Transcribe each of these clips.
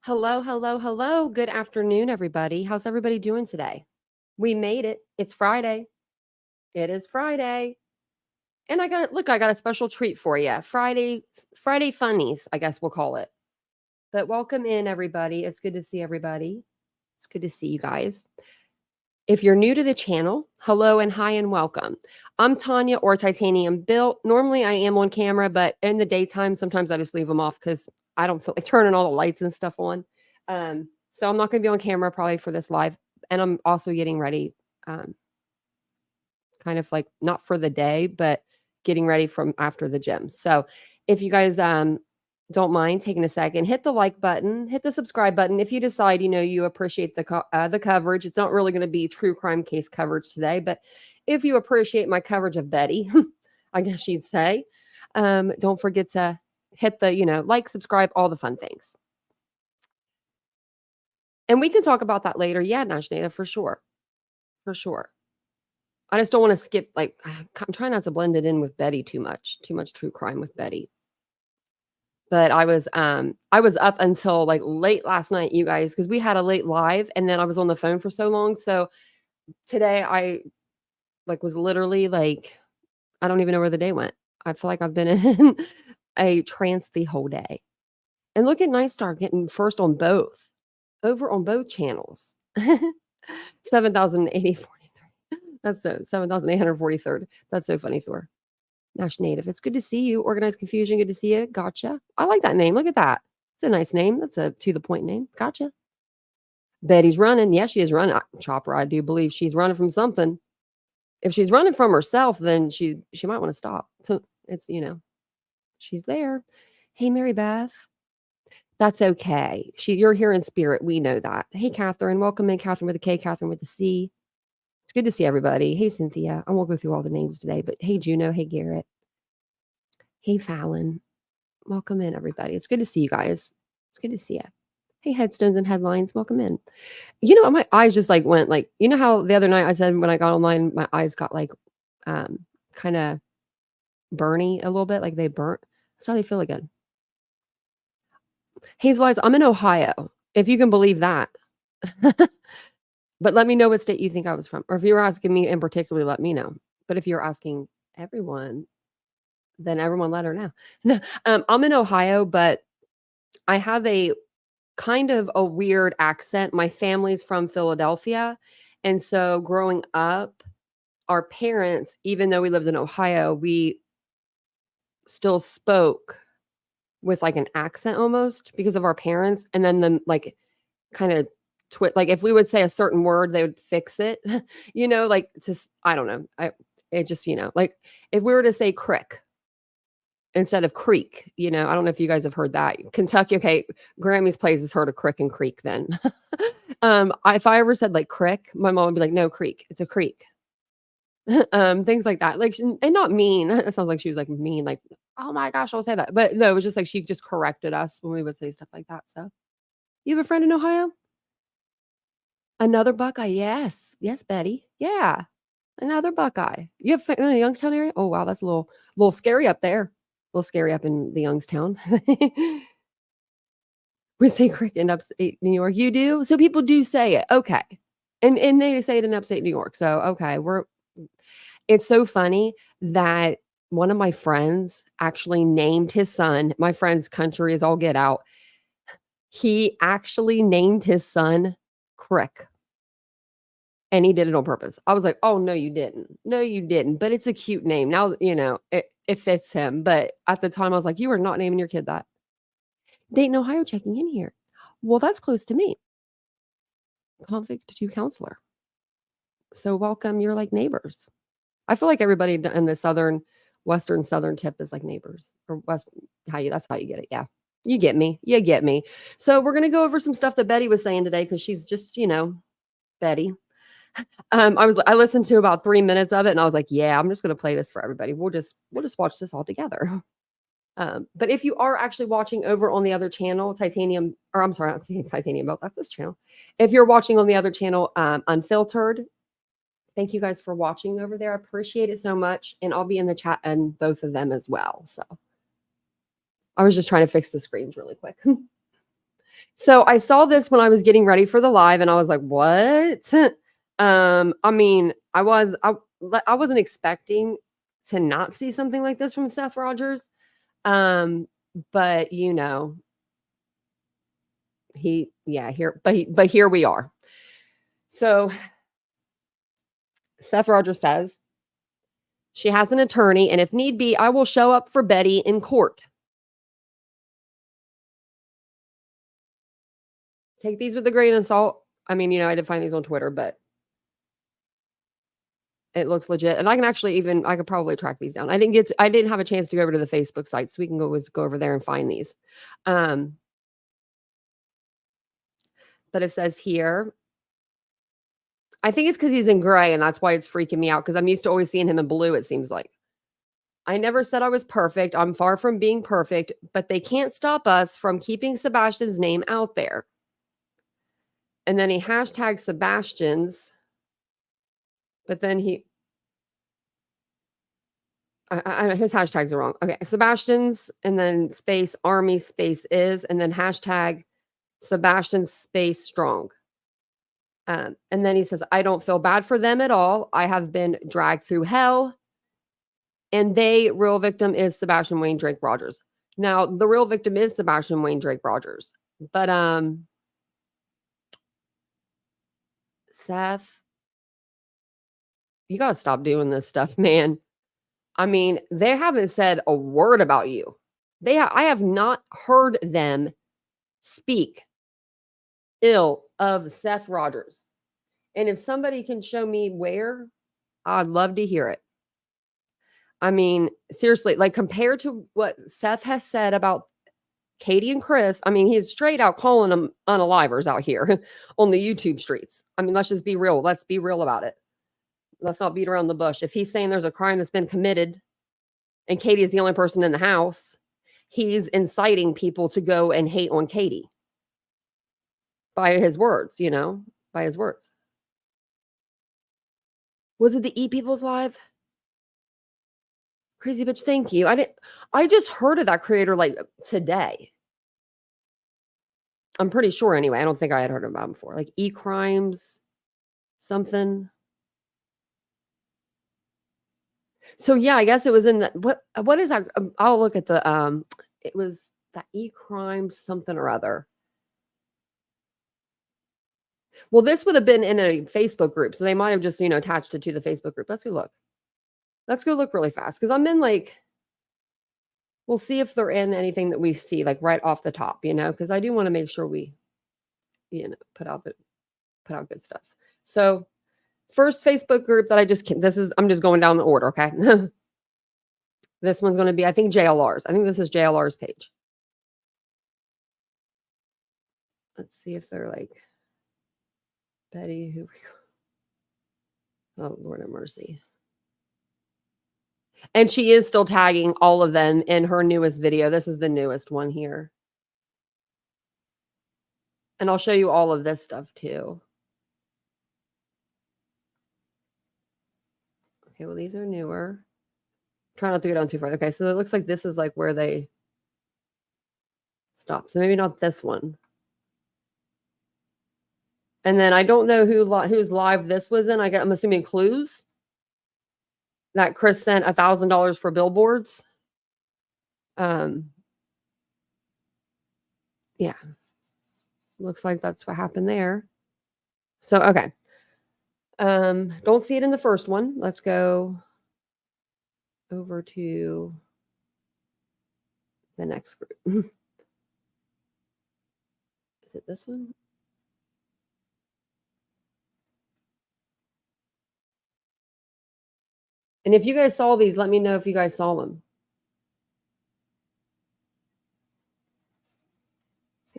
Hello, hello, hello. Good afternoon, everybody. How's everybody doing today? We made it. It's Friday. It is Friday. And I got a special treat for you. Friday funnies, I guess we'll call it. But welcome in, everybody. It's good to see everybody. It's good to see you guys. If you're new to the channel, hello and hi and welcome. I'm Tanya or TitaniumBuilt. Normally I am on camera, but in the daytime, sometimes I just leave them off because I don't feel like turning all the lights and stuff on. So I'm not going to be on camera probably for this live. And I'm also getting ready, kind of like not for the day, but getting ready from after the gym. So if you guys don't mind taking a second, hit the like button, hit the subscribe button. If you decide, you appreciate the coverage, it's not really going to be true crime case coverage today, but if you appreciate my coverage of Betty, I guess you'd say, don't forget to hit the, like, subscribe, all the fun things. And we can talk about that later. Yeah, Nash Native, for sure. For sure. I just don't want to skip, like, I'm trying not to blend it in with Betty too much true crime with Betty. But I was up until like late last night, you guys, because we had a late live and then I was on the phone for so long. So today I was literally like, I don't even know where the day went. I feel like I've been in a trance the whole day. And look at Nice Star getting first on both, over on both channels. 7,043. That's so 7,843rd. That's so funny, Thor. Nash Native. It's good to see you. Organized Confusion. Good to see you. Gotcha. I like that name. Look at that. It's a nice name. That's a to the point name. Gotcha. Betty's running. Yes, she is running. Chopper, I do believe she's running from something. If she's running from herself, then she might want to stop. So it's, she's there. Hey, Mary Beth. That's okay. You're here in spirit. We know that. Hey, Catherine. Welcome in, Catherine with a K, Catherine with a C. It's good to see everybody. Hey, Cynthia. I won't go through all the names today, but hey, Juno. Hey, Garrett. Hey, Fallon. Welcome in, everybody. It's good to see you guys. It's good to see you. Hey, headstones and headlines. Welcome in. My eyes just went how the other night I said when I got online, my eyes got kind of burny a little bit, like they burnt. That's how they feel again. Hazel Eyes, I'm in Ohio, if you can believe that. But let me know what state you think I was from. Or if you're asking me in particular, let me know. But if you're asking everyone, then everyone let her know. No, I'm in Ohio, but I have a kind of a weird accent. My family's from Philadelphia. And so growing up, our parents, even though we lived in Ohio, we still spoke with like an accent almost because of our parents. And then kind of if we would say a certain word, they would fix it, I don't know. It just, like if we were to say crick instead of creek, I don't know if you guys have heard that. Kentucky, okay, Grammy's Place has heard of crick and creek then. If I ever said like crick, my mom would be like, no, creek, it's a creek. Things like that. And not mean. It sounds like she was like mean, like, oh my gosh, I'll say that. But no, it was just like she just corrected us when we would say stuff like that. So you have a friend in Ohio? Another Buckeye, yes. Yes, Betty. Yeah. Another Buckeye. You have in the Youngstown area? Oh wow, that's a little scary up there. A little scary up in the Youngstown. We say crick in upstate New York. You do? So people do say it. Okay. And they say it in upstate New York. So okay, it's so funny that one of my friends actually named his son. My friend's country is all get out. He actually named his son Crick. And he did it on purpose. I was like, oh, no, you didn't. No, you didn't. But it's a cute name. Now, it fits him. But at the time, I was like, you are not naming your kid that. Dayton, Ohio, checking in here. Well, that's close to me. Convict to counselor. So welcome. You're like neighbors. I feel like everybody in the western southern tip is like neighbors or that's how you get it. Yeah. You get me. You get me. So we're going to go over some stuff that Betty was saying today because she's just, Betty. I listened to about 3 minutes of it and I was like, yeah, I'm just going to play this for everybody. We'll just watch this all together. But if you are actually watching over on the other channel, Titanium, or I'm sorry, not TitaniumBuilt, that's this channel. If you're watching on the other channel, Unfiltered, thank you guys for watching over there. I appreciate it so much. And I'll be in the chat and both of them as well. So I was just trying to fix the screens really quick. So I saw this when I was getting ready for the live, and I was like, "What?" I mean, I wasn't expecting to not see something like this from Seth Rogers. Um, but but here we are. So Seth Rogers says she has an attorney, and if need be, I will show up for Betty in court. Take these with a grain of salt. I mean, I did find these on Twitter, but it looks legit. And I can actually I could probably track these down. I didn't have a chance to go over to the Facebook site, so we can go over there and find these. But it says here, I think it's because he's in gray, and that's why it's freaking me out, because I'm used to always seeing him in blue, it seems like. I never said I was perfect. I'm far from being perfect, but they can't stop us from keeping Sebastian's name out there. And then he hashtags Sebastian's, but then his hashtags are wrong. Okay, Sebastian's, and then space army space is, and then hashtag Sebastian space strong. And then he says, I don't feel bad for them at all. I have been dragged through hell. And real victim is Sebastian Wayne Drake Rogers. Now, the real victim is Sebastian Wayne Drake Rogers. But Seth, you got to stop doing this stuff, man. I mean, they haven't said a word about you. I have not heard them speak ill of Seth Rogers. And if somebody can show me where, I'd love to hear it. I mean, seriously, like, compared to what Seth has said about Katie and Chris, I mean, he's straight out calling them unalivers out here on the YouTube streets. I mean, let's just be real. Let's be real about it. Let's not beat around the bush. If he's saying there's a crime that's been committed and Katie is the only person in the house, he's inciting people to go and hate on Katie by his words, by his words. Was it the E People's Live? Crazy bitch, thank you. I just heard of that creator like today. I'm pretty sure anyway. I don't think I had heard about him before. Like E-Crimes, something. So yeah, I guess it was in the, what is that? I'll look at the, it was that E-Crimes something or other. Well, this would have been in a Facebook group. So they might have just, attached it to the Facebook group. Let's go look. Let's go look really fast. Cause I'm in we'll see if they're in anything that we see like right off the top, cause I do want to make sure we, put out good stuff. So first Facebook group that I'm just going down the order. Okay. This one's going to be, I think JLR's. I think this is JLR's page. Let's see if they're like Betty, oh, Lord have mercy. And she is still tagging all of them in her newest video. This is the newest one here. And I'll show you all of this stuff too. Okay, well, these are newer. Try not to go down too far. Okay, so it looks like this is like where they stop. So maybe not this one. And then I don't know whose live this was in. I'm assuming Clues. That Chris sent $1,000 for billboards. Yeah. Looks like that's what happened there. So, okay. Don't see it in the first one. Let's go over to the next group. Is it this one? And if you guys saw these, let me know if you guys saw them.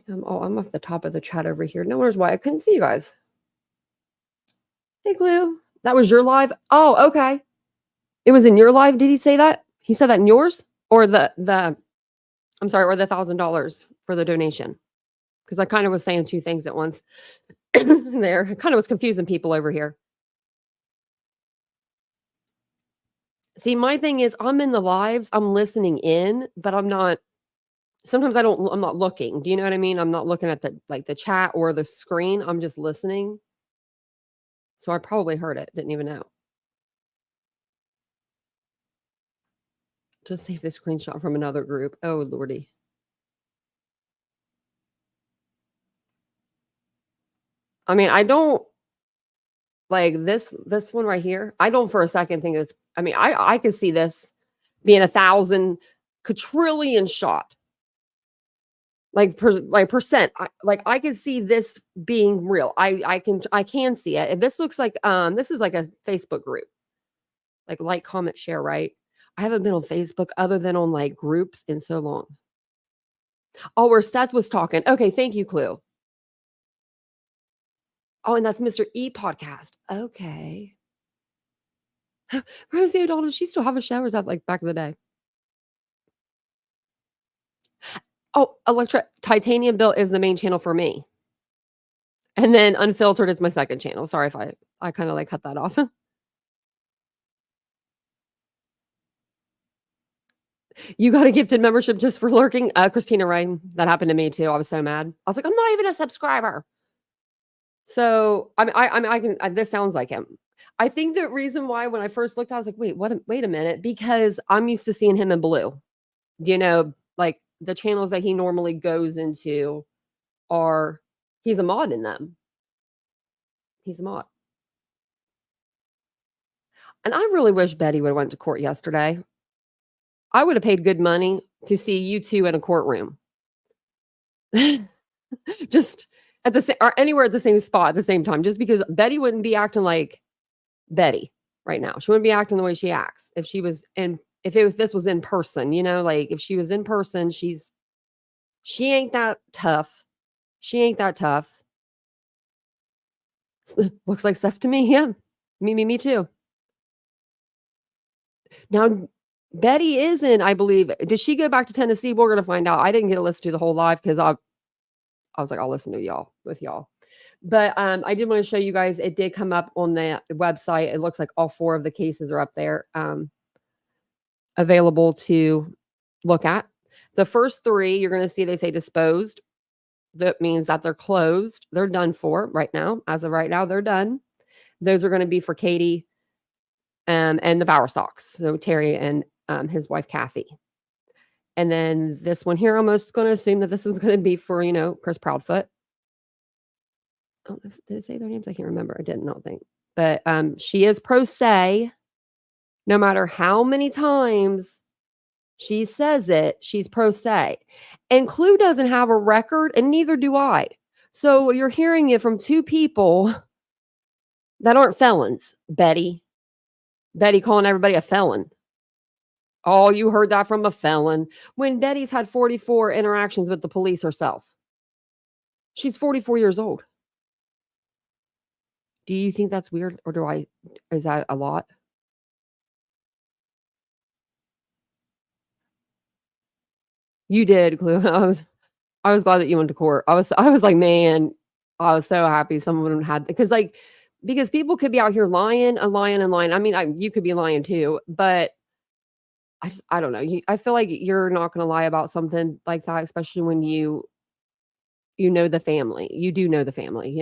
I'm off the top of the chat over here. No wonders why I couldn't see you guys. Hey, Glue. That was your live? Oh, okay. It was in your live. Did he say that? He said that in yours? Or or the $1,000 for the donation? Because I kind of was saying two things at once there. It kind of was confusing people over here. See, my thing is I'm in the lives, I'm listening in, but I'm not Sometimes I'm not looking. Do you know what I mean? I'm not looking at the chat or the screen. I'm just listening. So I probably heard it. Didn't even know. Just save the screenshot from another group. Oh lordy. I mean, I don't like this one right here. I don't for a second think it's. I mean, I could see this being 1,000 quadrillion shot. Like percent. I could see this being real. I can see it. If this looks like this is like a Facebook group. Like, comment, share, right? I haven't been on Facebook other than on like groups in so long. Oh, where Seth was talking. Okay, thank you, Clue. Oh, and that's Mr. E podcast. Okay. Rosie O'Donnell, does she still have a show? Or is that like back in the day? Oh, TitaniumBuilt is the main channel for me. And then Unfiltered is my second channel. Sorry if I kind of like cut that off. You got a gifted membership just for lurking? Christina Rain. That happened to me too. I was so mad. I was like, I'm not even a subscriber. So I can. This sounds like him. I think the reason why when I first looked, I was like, wait a minute, because I'm used to seeing him in blue. You know, like the channels that he normally goes into are he's a mod in them. He's a mod. And I really wish Betty would have went to court yesterday. I would have paid good money to see you two in a courtroom. Just at the same or anywhere at the same spot at the same time, just because Betty wouldn't be acting like Betty right now. She wouldn't be acting the way she acts if she was in if it was this was in person, you know, like if she was in person, she ain't that tough. She ain't that tough. Looks like stuff to me. Yeah. Me too. Now Betty is in, I believe. Did she go back to Tennessee? We're gonna find out. I didn't get to listen to the whole live because I was like, I'll listen to y'all with y'all. But I did want to show you guys. It did come up on the website. It looks like all 4 of the cases are up there, available to look at. The first 3, you're going to see they say disposed. That means that they're closed. They're done for right now. As of right now, they're done. Those are going to be for Katie and the Bowerstocks. So Terry and his wife, Kathy. And then this one here, I'm almost going to assume that this is going to be for, Chris Proudfoot. Oh, did it say their names? I can't remember. I didn't, think. But she is pro se. No matter how many times she says it, she's pro se. And Clue doesn't have a record, and neither do I. So you're hearing it from 2 people that aren't felons. Betty calling everybody a felon. Oh, you heard that from a felon. When Betty's had 44 interactions with the police herself. She's 44 years old. Do you think that's weird, or is that a lot? You did, Clue. I was glad that you went to court. I was like, man, I was so happy someone had because people could be out here lying and lying and lying. I mean, you could be lying too, but I don't know. I feel like you're not going to lie about something like that, especially when you know the family. You do know the family,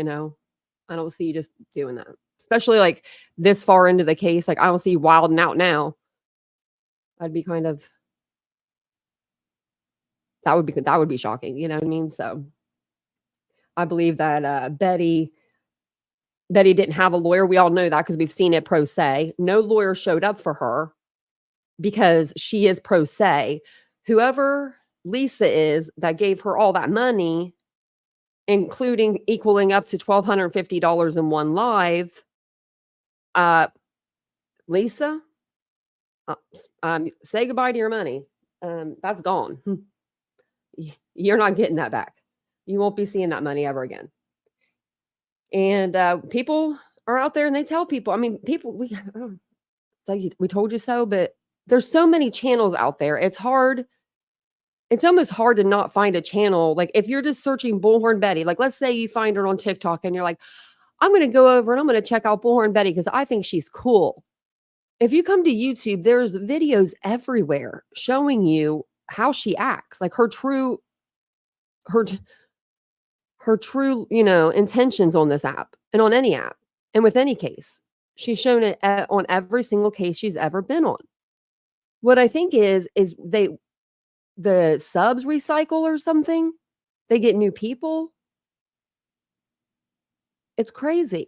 I don't see you just doing that, especially like this far into the case. Like, I don't see you wilding out now. I'd be kind of, that would be shocking. You know what I mean? So I believe that Betty didn't have a lawyer. We all know that because we've seen it pro se. No lawyer showed up for her because she is pro se. Whoever Lisa is that gave her all that money, including equaling up to $1,250 in one live, Lisa, say goodbye to your money. That's gone. You're not getting that back. You won't be seeing that money ever again. And people are out there and they tell people. I mean, people, it's like we told you so, but there's so many channels out there. It's hard. It's almost hard to not find a channel. Like if you're just searching Bullhorn Betty, like let's say you find her on TikTok and you're like, I'm going to go over and I'm going to check out Bullhorn Betty because I think she's cool. If you come to YouTube, there's videos everywhere showing you how she acts, like her true her her true, intentions on this app and on any app and with any case. She's shown it on every single case she's ever been on. What I think is the subs recycle or something. They get new people. It's crazy.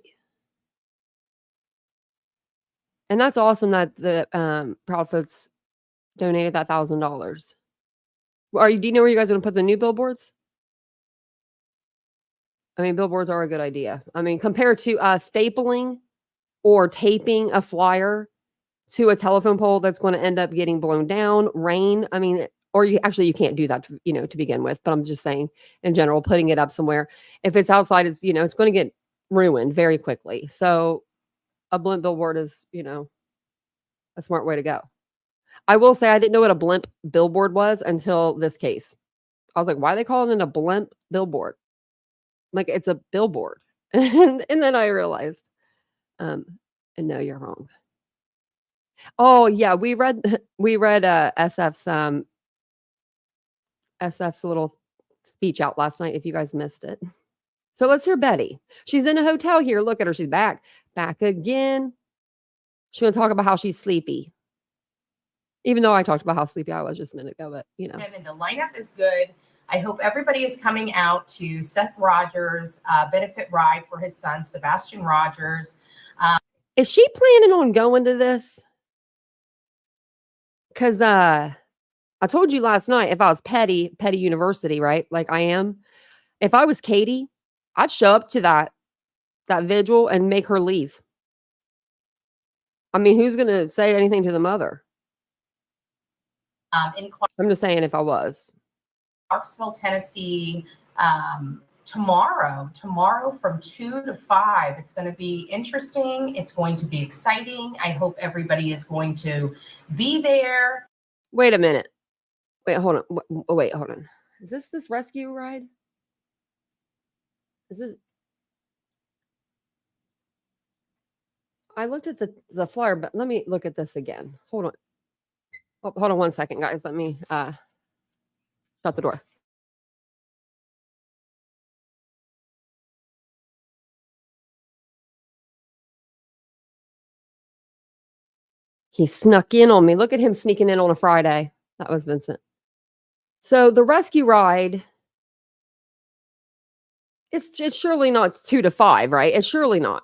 And that's awesome that the Proudfoots donated that $1,000. Do you know where you guys are gonna put the new billboards? I mean, billboards are a good idea. I mean, compared to stapling or taping a flyer to a telephone pole that's going to end up getting blown down, rain. I mean, or you can't do that, to begin with. But I'm just saying, in general, putting it up somewhere, if it's outside, it's it's going to get ruined very quickly. So a blimp billboard is a smart way to go. I will say I didn't know what a blimp billboard was until this case. I was like, why are they calling it a blimp billboard? Like, it's a billboard. And then I realized, and no, you're wrong. Oh yeah, we read SF's little speech out last night, if you guys missed it. So let's hear Betty. She's in a hotel here. Look at her. She's back again. She's going to talk about how she's sleepy. Even though I talked about how sleepy I was just a minute ago, but And the lineup is good. I hope everybody is coming out to Seth Rogers' benefit ride for his son, Sebastian Rogers. Is she planning on going to this? Because I told you last night, if I was Petty University, right? Like I am. If I was Katie, I'd show up to that vigil and make her leave. I mean, who's going to say anything to the mother? I'm just saying if I was. Clarksville, Tennessee, tomorrow from 2 to 5. It's going to be interesting. It's going to be exciting. I hope everybody is going to be there. Wait a minute. Wait, hold on. Wait, hold on. Is this rescue ride? Is this? I looked at the flyer, but let me look at this again. Hold on. Oh, hold on one second, guys. Let me shut the door. He snuck in on me. Look at him sneaking in on a Friday. That was Vincent. So the rescue ride, it's surely not 2 to 5, right? It's surely not.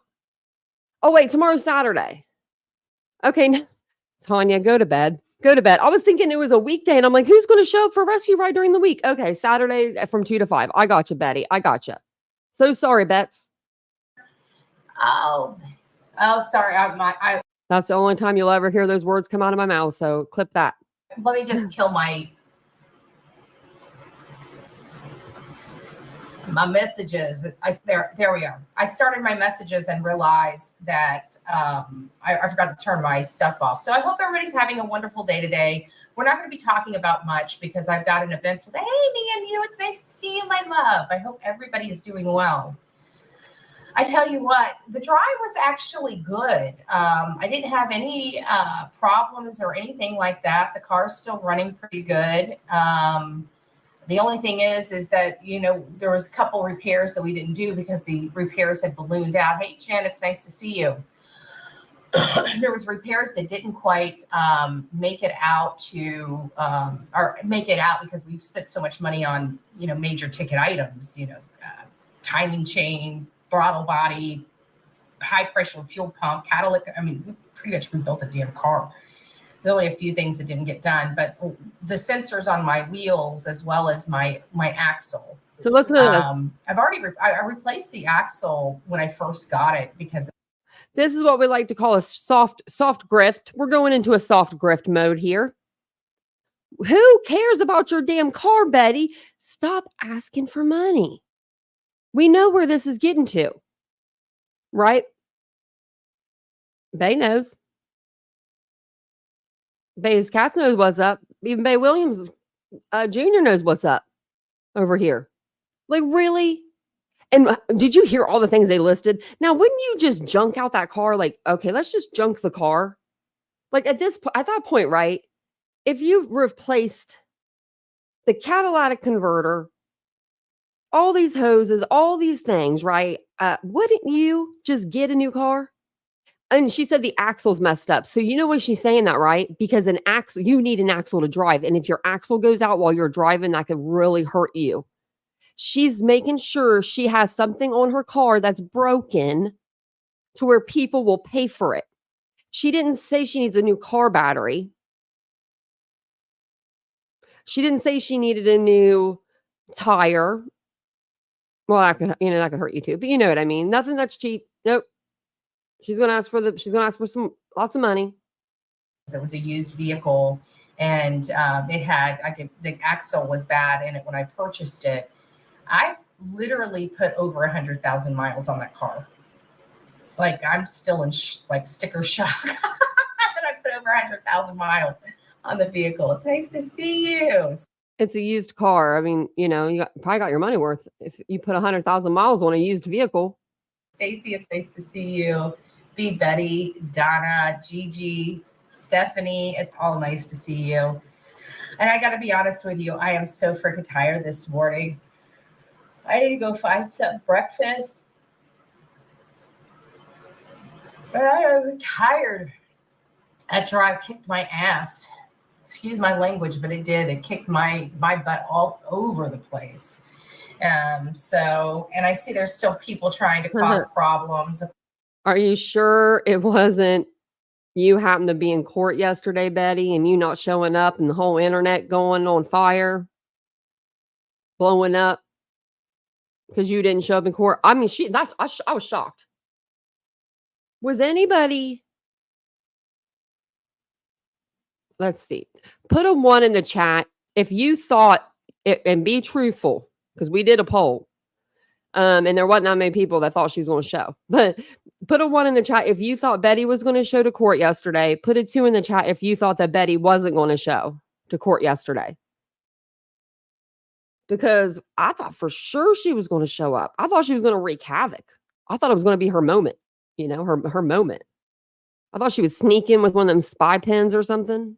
Oh, wait, tomorrow's Saturday. Okay, Tanya, go to bed. Go to bed. I was thinking it was a weekday, and I'm like, who's going to show up for rescue ride during the week? Okay, Saturday from 2 to 5. I got you, Betty. I got you. So sorry, Bets. Oh, sorry. That's the only time you'll ever hear those words come out of my mouth, so clip that. Let me just kill my messages. There we are. I started my messages and realized that I forgot to turn my stuff off. So I hope everybody's having a wonderful day today. We're not going to be talking about much because I've got an eventful day. Hey, me and you. It's nice to see you, my love. I hope everybody is doing well. I tell you what, the drive was actually good. I didn't have any problems or anything like that. The car's still running pretty good. The only thing is that, there was a couple repairs that we didn't do because the repairs had ballooned out. Hey, Jen, it's nice to see you. There was repairs that didn't quite make it out because we spent so much money on, major ticket items, timing chain, throttle body, high pressure fuel pump, catalytic. I mean, we pretty much rebuilt the damn car. There's only a few things that didn't get done, but the sensors on my wheels as well as my axle. So listen to this. I replaced the axle when I first got it because this is what we like to call a soft grift. We're going into a soft grift mode here. Who cares about your damn car, Betty? Stop asking for money. We know where this is getting to, right? Bay knows. Bay's Kath knows what's up. Even Bay Williams Jr. knows what's up over here. Like, really? And did you hear all the things they listed? Now, wouldn't you just junk out that car? Like, okay, let's just junk the car. Like at that point, right? If you've replaced the catalytic converter, all these hoses, all these things, right? Wouldn't you just get a new car? And she said the axle's messed up. So you know why she's saying that, right? Because an axle, you need an axle to drive. And if your axle goes out while you're driving, that could really hurt you. She's making sure she has something on her car that's broken to where people will pay for it. She didn't say she needs a new car battery. She didn't say she needed a new tire. Well, that could hurt you too. But you know what I mean. Nothing that's cheap. Nope. She's gonna ask for lots of money. It was a used vehicle, and it had the axle was bad in it when I purchased it. I've literally put over 100,000 miles on that car. Like I'm still in like sticker shock that I put over 100,000 miles on the vehicle. It's nice to see you. It's a used car. I mean, you probably got your money worth if you put 100,000 miles on a used vehicle. Stacy, it's nice to see you. B, Betty, Donna, Gigi, Stephanie, it's all nice to see you. And I got to be honest with you, I am so freaking tired this morning. I need to go find some breakfast. But I am tired after I kicked my ass. Excuse my language, but it did. It kicked my butt all over the place. And I see there's still people trying to cause problems. Are you sure it wasn't you happened to be in court yesterday, Betty, and you not showing up and the whole internet going on fire, blowing up because you didn't show up in court? I mean, I was shocked. Was anybody? Let's see. Put a 1 in the chat if you thought it, and be truthful, because we did a poll. And there wasn't that many people that thought she was going to show. But put a 1 in the chat if you thought Betty was going to show to court yesterday. Put a 2 in the chat if you thought that Betty wasn't going to show to court yesterday. Because I thought for sure she was going to show up. I thought she was going to wreak havoc. I thought it was going to be her moment, her moment. I thought she would sneak in with one of them spy pins or something.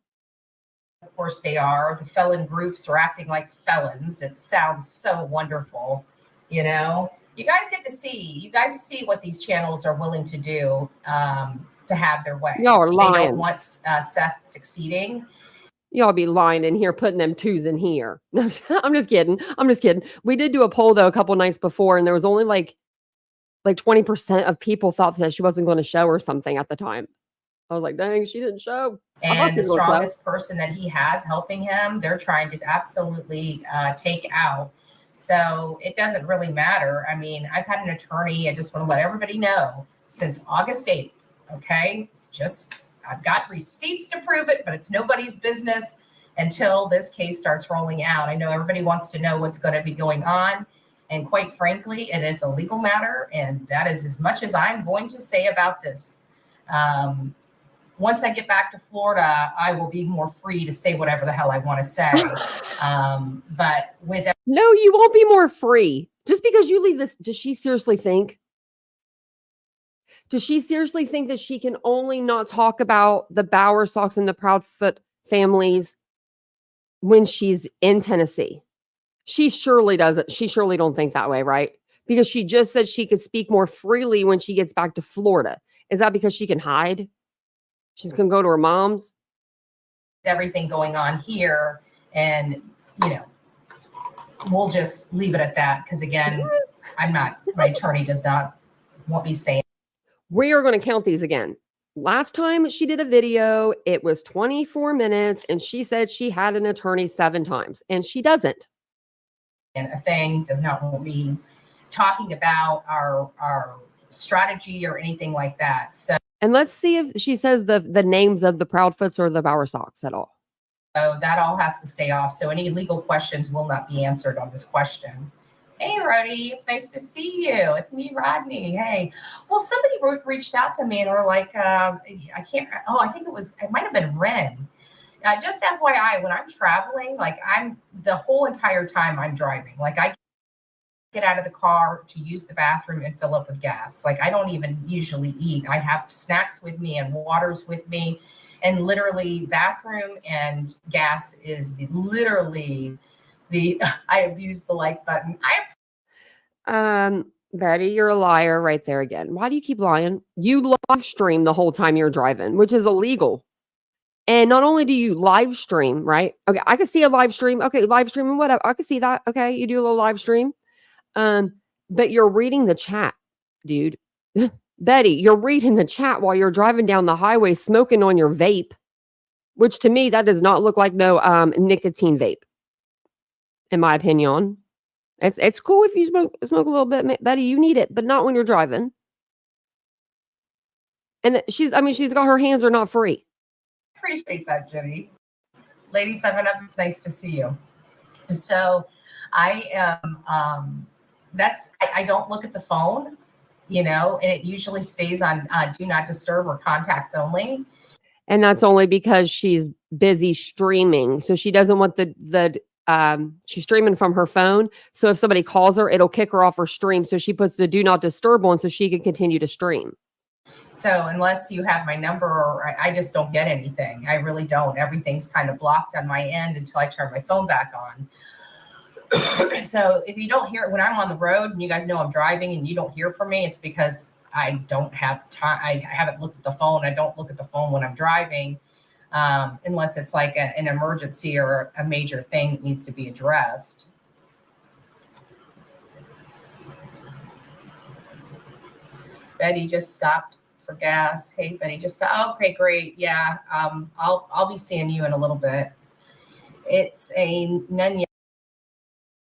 Of course they are. The felon groups are acting like felons. It sounds so wonderful. You guys get to see. You guys see what these channels are willing to do to have their way. Y'all are lying. They don't want Seth succeeding. Y'all be lying in here, putting them 2s in here. No, I'm just kidding. We did do a poll though a couple nights before, and there was only like 20% of people thought that she wasn't going to show or something at the time. I was like, dang, she didn't show. And the strongest person that he has helping him, they're trying to absolutely take out. So it doesn't really matter. I mean, I've had an attorney, I just want to let everybody know, since August 8th, okay? It's just, I've got receipts to prove it, but it's nobody's business until this case starts rolling out. I know everybody wants to know what's going to be going on. And quite frankly, it is a legal matter. And that is as much as I'm going to say about this. Once I get back to Florida, I will be more free to say whatever the hell I want to say. But no, you won't be more free just because you leave this. Does she seriously think? Does she seriously think that she can only not talk about the Bowersox and the Proudfoot families when she's in Tennessee? She surely doesn't. She surely don't think that way, right? Because she just said she could speak more freely when she gets back to Florida. Is that because she can hide? She's going to go to her mom's? Everything going on here. And, we'll just leave it at that. Because again, my attorney does not want me saying. We are going to count these again. Last time she did a video, it was 24 minutes. And she said she had an attorney 7 times. And she doesn't. And a thing does not want me talking about our strategy or anything like that. So. And let's see if she says the names of the Proudfoots or the Bowersox at all. So that all has to stay off. So any legal questions will not be answered on this question. Hey, Rodney, it's nice to see you. It's me, Rodney. Hey. Well, somebody reached out to me and were like, I think it might have been Ren. Just FYI, when I'm traveling, the whole entire time I'm driving, I get out of the car to use the bathroom and fill up with gas. I don't even usually eat. I have snacks with me and waters with me, and literally bathroom and gas is literally I abuse the like button. Betty, you're a liar right there again. Why do you keep lying? You live stream the whole time you're driving, which is illegal. And not only do you live stream, right? Okay, I can see a live stream. Okay, live streaming, whatever. I can see that. Okay, you do a little live stream. But you're reading the chat, dude. Betty, you're reading the chat while you're driving down the highway smoking on your vape, which to me, that does not look like no nicotine vape, in my opinion. It's cool if you smoke a little bit, Betty. You need it, but not when you're driving. And she's got her hands are not free. Appreciate that, Jenny. Lady 7 Up, it's nice to see you. So I am I don't look at the phone, and it usually stays on do not disturb or contacts only. And that's only because she's busy streaming. So she doesn't want she's streaming from her phone. So if somebody calls her, it'll kick her off her stream. So she puts the do not disturb on so she can continue to stream. So unless you have my number, I just don't get anything. I really don't. Everything's kind of blocked on my end until I turn my phone back on. So if you don't hear it when I'm on the road and you guys know I'm driving and you don't hear from me, it's because I don't have time. I haven't looked at the phone. I don't look at the phone when I'm driving, unless it's like an emergency or a major thing that needs to be addressed. Betty just stopped for gas. Hey, Betty, just stopped. Okay, great. Yeah, I'll be seeing you in a little bit. It's a nun.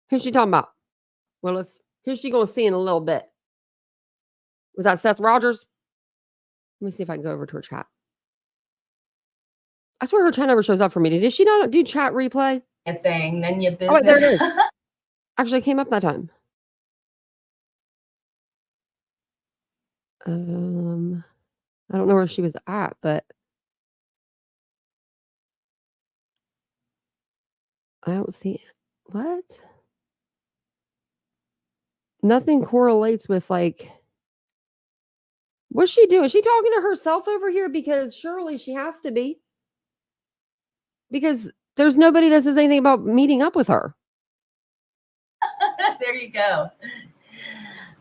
Who's she talking about, Willis? Who's she going to see in a little bit? Was that Seth Rogers? Let me see if I can go over to her chat. I swear her chat never shows up for me. Did she not do chat replay? A thing. Then your business. Oh, there it is. Actually, it came up that time. I don't know where she was at, but I don't see it. What? Nothing correlates with what's she doing? Is she talking to herself over here? Because surely she has to be. Because there's nobody that says anything about meeting up with her. There you go.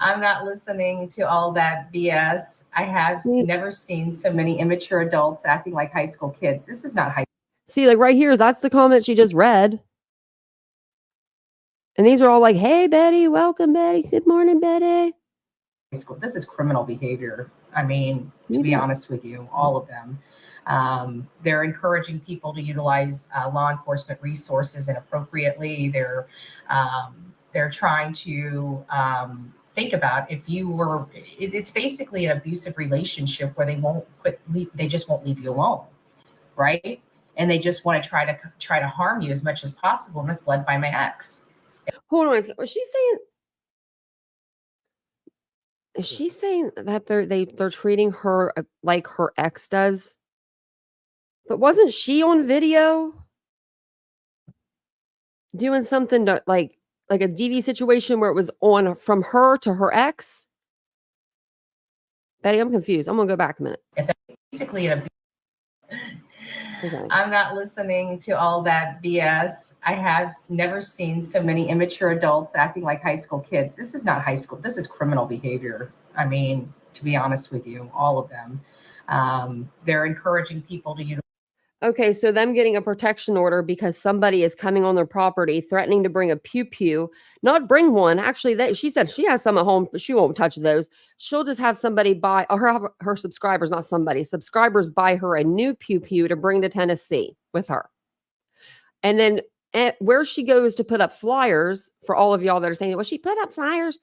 I'm not listening to all that BS. I have never seen so many immature adults acting like high school kids. This is not high. See, right here, that's the comment she just read. And these are all like, hey, Betty, welcome, Betty. Good morning, Betty. This is criminal behavior. I mean, to be honest with you, all of them. They're encouraging people to utilize law enforcement resources inappropriately. They're trying to think about if you were. It's basically an abusive relationship where they just won't leave you alone, right? And they just want to try to harm you as much as possible. And it's led by my ex. Hold on. Was she saying? Is she saying that they're treating her like her ex does? But wasn't she on video doing something to like a DV situation where it was on from her to her ex? Betty, I'm confused. I'm gonna go back a minute. If that's basically an Okay. I'm not listening to all that BS. I have never seen so many immature adults acting like high school kids. This is not high school. This is criminal behavior. I mean, to be honest with you, all of them. They're encouraging people to utilize. Okay, so them getting a protection order because somebody is coming on their property, threatening to bring a pew-pew, not bring one. Actually, she said she has some at home, but she won't touch those. She'll just have somebody buy, or her subscribers, not somebody, subscribers buy her a new pew-pew to bring to Tennessee with her. And then where she goes to put up flyers, for all of y'all that are saying, well, she put up flyers.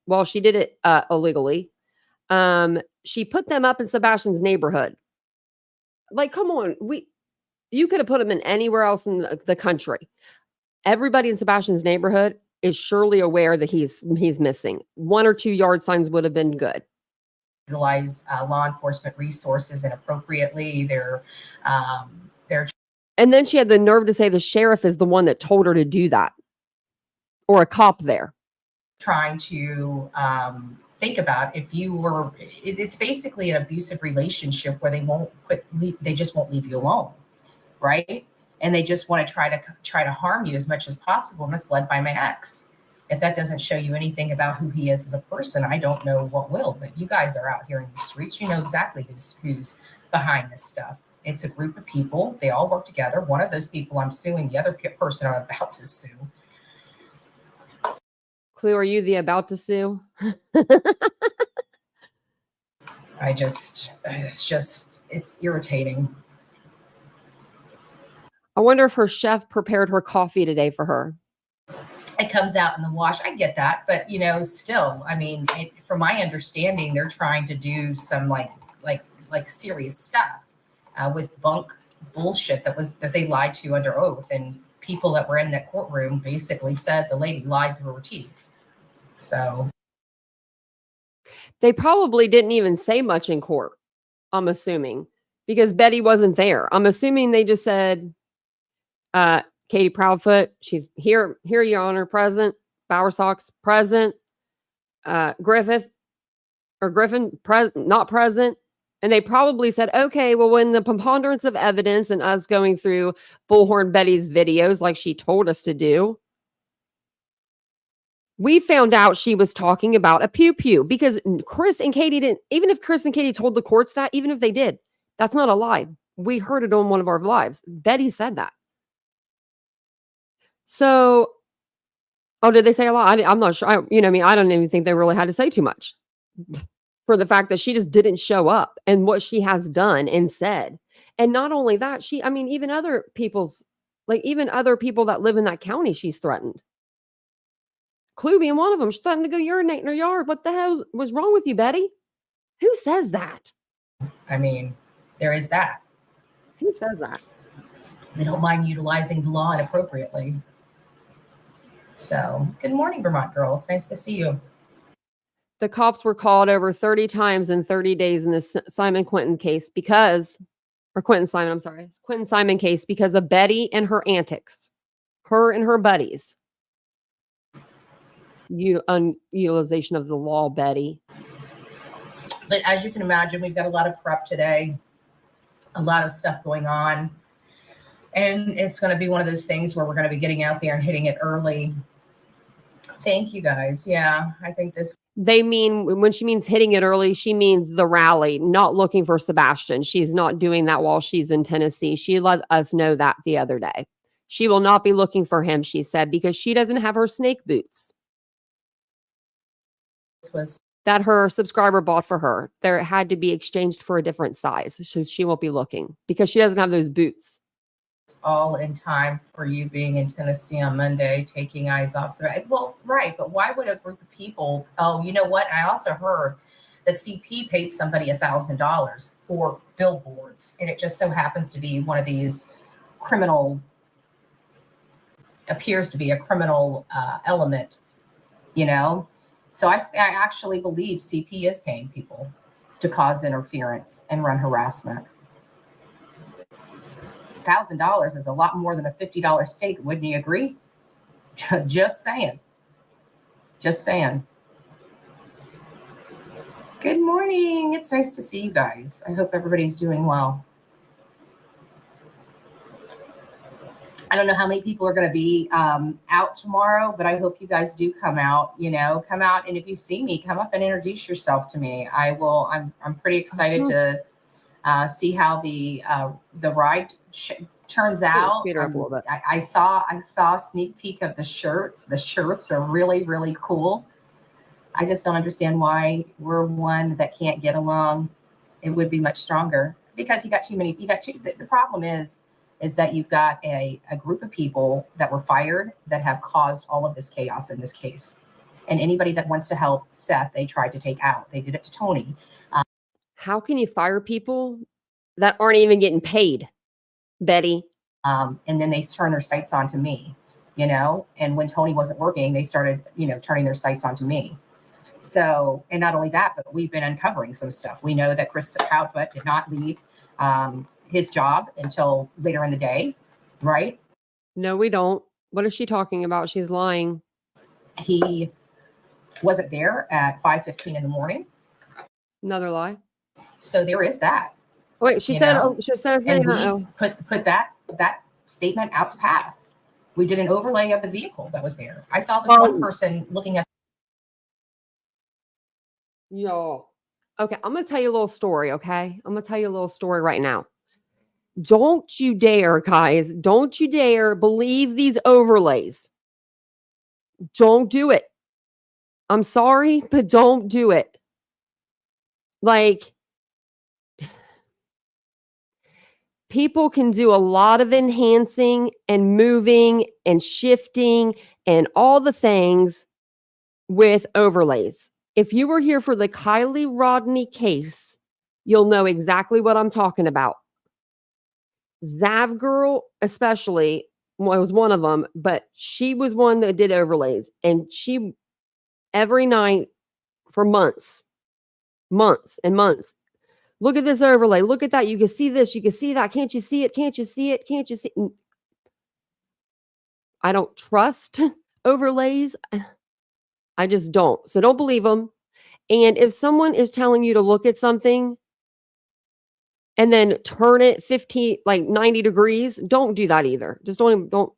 Well, she did it illegally. She put them up in Sebastian's neighborhood. Like, come on, you could have put him in anywhere else in the country. Everybody in Sebastian's neighborhood is surely aware that he's missing. 1 or 2 yard signs would have been good. Utilize law enforcement resources inappropriately. They're and then she had the nerve to say the sheriff is the one that told her to do that, or a cop there. Trying to think about if you were. It's basically an abusive relationship where they just won't leave you alone. Right. and they just want to try to harm you as much as possible. And it's led by my ex. If that doesn't show you anything about who he is as a person, I don't know what will. But you guys are out here in the streets. You know exactly who's behind this stuff. It's a group of people. They all work together. One of those people I'm suing, the other person I'm about to sue. Clue, are you the about to sue? It's irritating. I wonder if her chef prepared her coffee today for her. It comes out in the wash. I get that, but still, I mean, from my understanding, they're trying to do some like serious stuff with bunk bullshit that they lied to under oath, and people that were in that courtroom basically said the lady lied through her teeth. So they probably didn't even say much in court, I'm assuming, because Betty wasn't there. I'm assuming they just said, Katie Proudfoot, she's here, Your Honor, present. Bowersox, present. Griffin, not present. And they probably said, okay, well, when the preponderance of evidence and us going through Bullhorn Betty's videos like she told us to do, we found out she was talking about a pew-pew, because Chris and Katie didn't, even if Chris and Katie told the courts that, even if they did, that's not a lie. We heard it on one of our lives. Betty said that. So, did they say a lot? I'm not sure. I don't even think they really had to say too much for the fact that she just didn't show up and what she has done and said. And not only that, even other people that live in that county, she's threatened. Clue being one of them. She's threatened to go urinate in her yard. What the hell was wrong with you, Betty? Who says that? I mean, there is that. Who says that? They don't mind utilizing the law inappropriately. So, good morning, Vermont girl. It's nice to see you. The cops were called over 30 times in 30 days in this Quentin Simon case because of Betty and her antics. Her and her buddies. Utilization of the law, Betty. But as you can imagine, we've got a lot of prep today, a lot of stuff going on. And it's going to be one of those things where we're going to be getting out there and hitting it early. Thank you, guys. Yeah, I think this. They mean, when she means hitting it early, she means the rally, not looking for Sebastian. She's not doing that while she's in Tennessee. She let us know that the other day. She will not be looking for him, she said, because she doesn't have her snake boots that her subscriber bought for her. There had to be exchanged for a different size. So she won't be looking because she doesn't have those boots. All in time for you being in Tennessee on Monday, taking eyes off. So, well, right. But why would a group of people? Oh, you know what? I also heard that CP paid somebody $1,000 for billboards. And it just so happens to be one of these appears to be a criminal element, So I actually believe CP is paying people to cause interference and run harassment. $1,000 is a lot more than a $50 steak. Wouldn't you agree? Just saying. Good morning. It's nice to see you guys. I hope everybody's doing well. I don't know how many people are going to be out tomorrow, but I hope you guys do come out. Come out, and if you see me, come up and introduce yourself to me. I will. I'm pretty excited to see how the ride turns out. I saw a sneak peek of the shirts. The shirts are really, really cool. I just don't understand why we're one that can't get along. It would be much stronger because the problem is that you've got a group of people that were fired that have caused all of this chaos in this case. And anybody that wants to help Seth, they tried to take out. They did it to Tony. How can you fire people that aren't even getting paid, Betty? And then they turn their sights onto me, and when Tony wasn't working, they started, turning their sights onto me. So, and not only that, but we've been uncovering some stuff. We know that Chris Proudfoot did not leave his job until later in the day, right? No, we don't. What is she talking about? She's lying. He wasn't there at 5:15 in the morning. Another lie. So there is that. Wait, she said his name. Put that statement out to pass. We did an overlay of the vehicle that was there. I saw this one person looking at. Yo. Okay, I'm going to tell you a little story, okay? I'm going to tell you a little story right now. Don't you dare, guys. Don't you dare believe these overlays. Don't do it. I'm sorry, but don't do it. Like, people can do a lot of enhancing and moving and shifting and all the things with overlays. If you were here for the Kylie Rodney case, you'll know exactly what I'm talking about. Zav Girl, especially, was one of them, but she was one that did overlays. And she, every night for months and months, look at this overlay. Look at that. You can see this. You can see that. Can't you see it? Can't you see it? Can't you see it? I don't trust overlays. I just don't. So don't believe them. And if someone is telling you to look at something and then turn it 15, like 90 degrees, don't do that either. Just don't.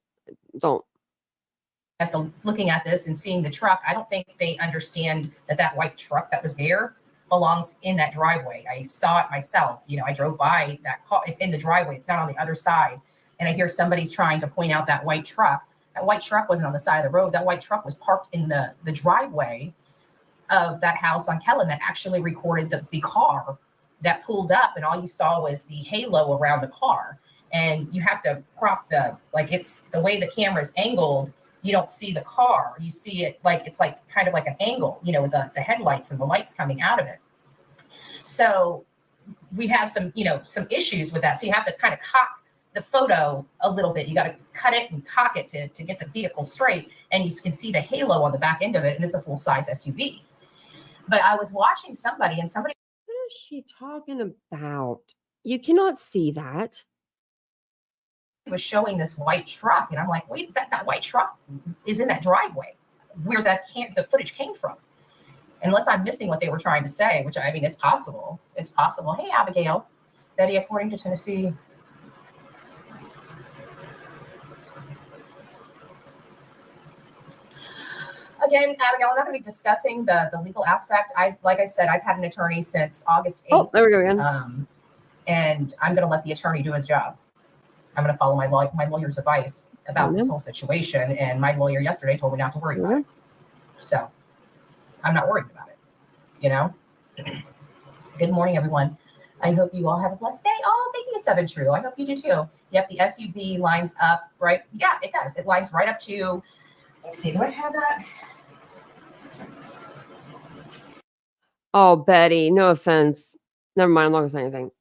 Looking at this and seeing the truck, I don't think they understand that white truck that was there belongs in that driveway. I saw it myself. I drove by that car. It's in the driveway. It's not on the other side. And I hear somebody's trying to point out that white truck. That white truck wasn't on the side of the road. That white truck was parked in the driveway of that house on Kellen that actually recorded the car that pulled up, and all you saw was the halo around the car. And you have to crop it's the way the camera is angled. You don't see the car. You see it it's like kind of like an angle, with the headlights and the lights coming out of it. So we have some issues with that. So you have to kind of cock the photo a little bit. You got to cut it and cock it to get the vehicle straight. And you can see the halo on the back end of it. And it's a full size SUV. But I was watching somebody. What is she talking about? You cannot see that. Was showing this white truck, and I'm like, wait, that white truck is in that driveway where the footage came from. Unless I'm missing what they were trying to say, which it's possible. It's possible. Hey, Abigail, Betty, according to Tennessee. Again, Abigail, I'm not going to be discussing the legal aspect. Like I said, I've had an attorney since August 8th. Oh, there we go again. And I'm going to let the attorney do his job. I'm going to follow my lawyer's advice about this whole situation. And my lawyer yesterday told me not to worry about it. So I'm not worried about it. Good morning, everyone. I hope you all have a blessed day. Oh, thank you, Seven True. I hope you do too. Yep, the SUV lines up, right? Yeah, it does. It lines right up to, let's see, do I have that? Oh, Betty, no offense. Never mind. I'm not going to say anything.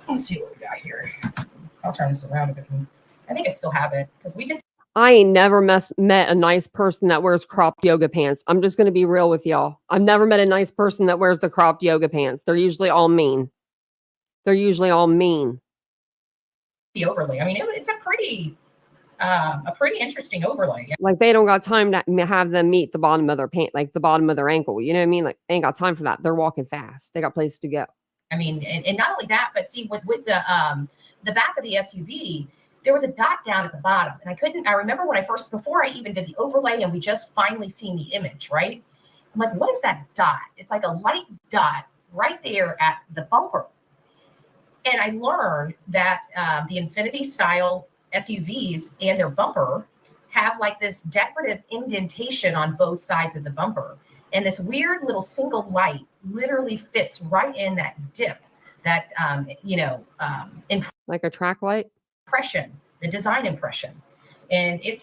Let's see what we got here. I'll turn this around if it can. I think I still have it because we did. I ain't never met a nice person that wears cropped yoga pants. I'm just going to be real with y'all. I've never met a nice person that wears the cropped yoga pants. They're usually all mean. The overlay. It's a pretty interesting overlay. Like they don't got time to have them meet the bottom of their pant, like the bottom of their ankle. You know what I mean? Like they ain't got time for that. They're walking fast. They got places to go. And not only that, but see with the back of the SUV, there was a dot down at the bottom. And I remember before I even did the overlay and we just finally seen the image, right? I'm like, what is that dot? It's like a light dot right there at the bumper. And I learned that the Infinity style SUVs and their bumper have like this decorative indentation on both sides of the bumper. And this weird little single light literally fits right in that dip, that, like a track light impression, the design impression. And I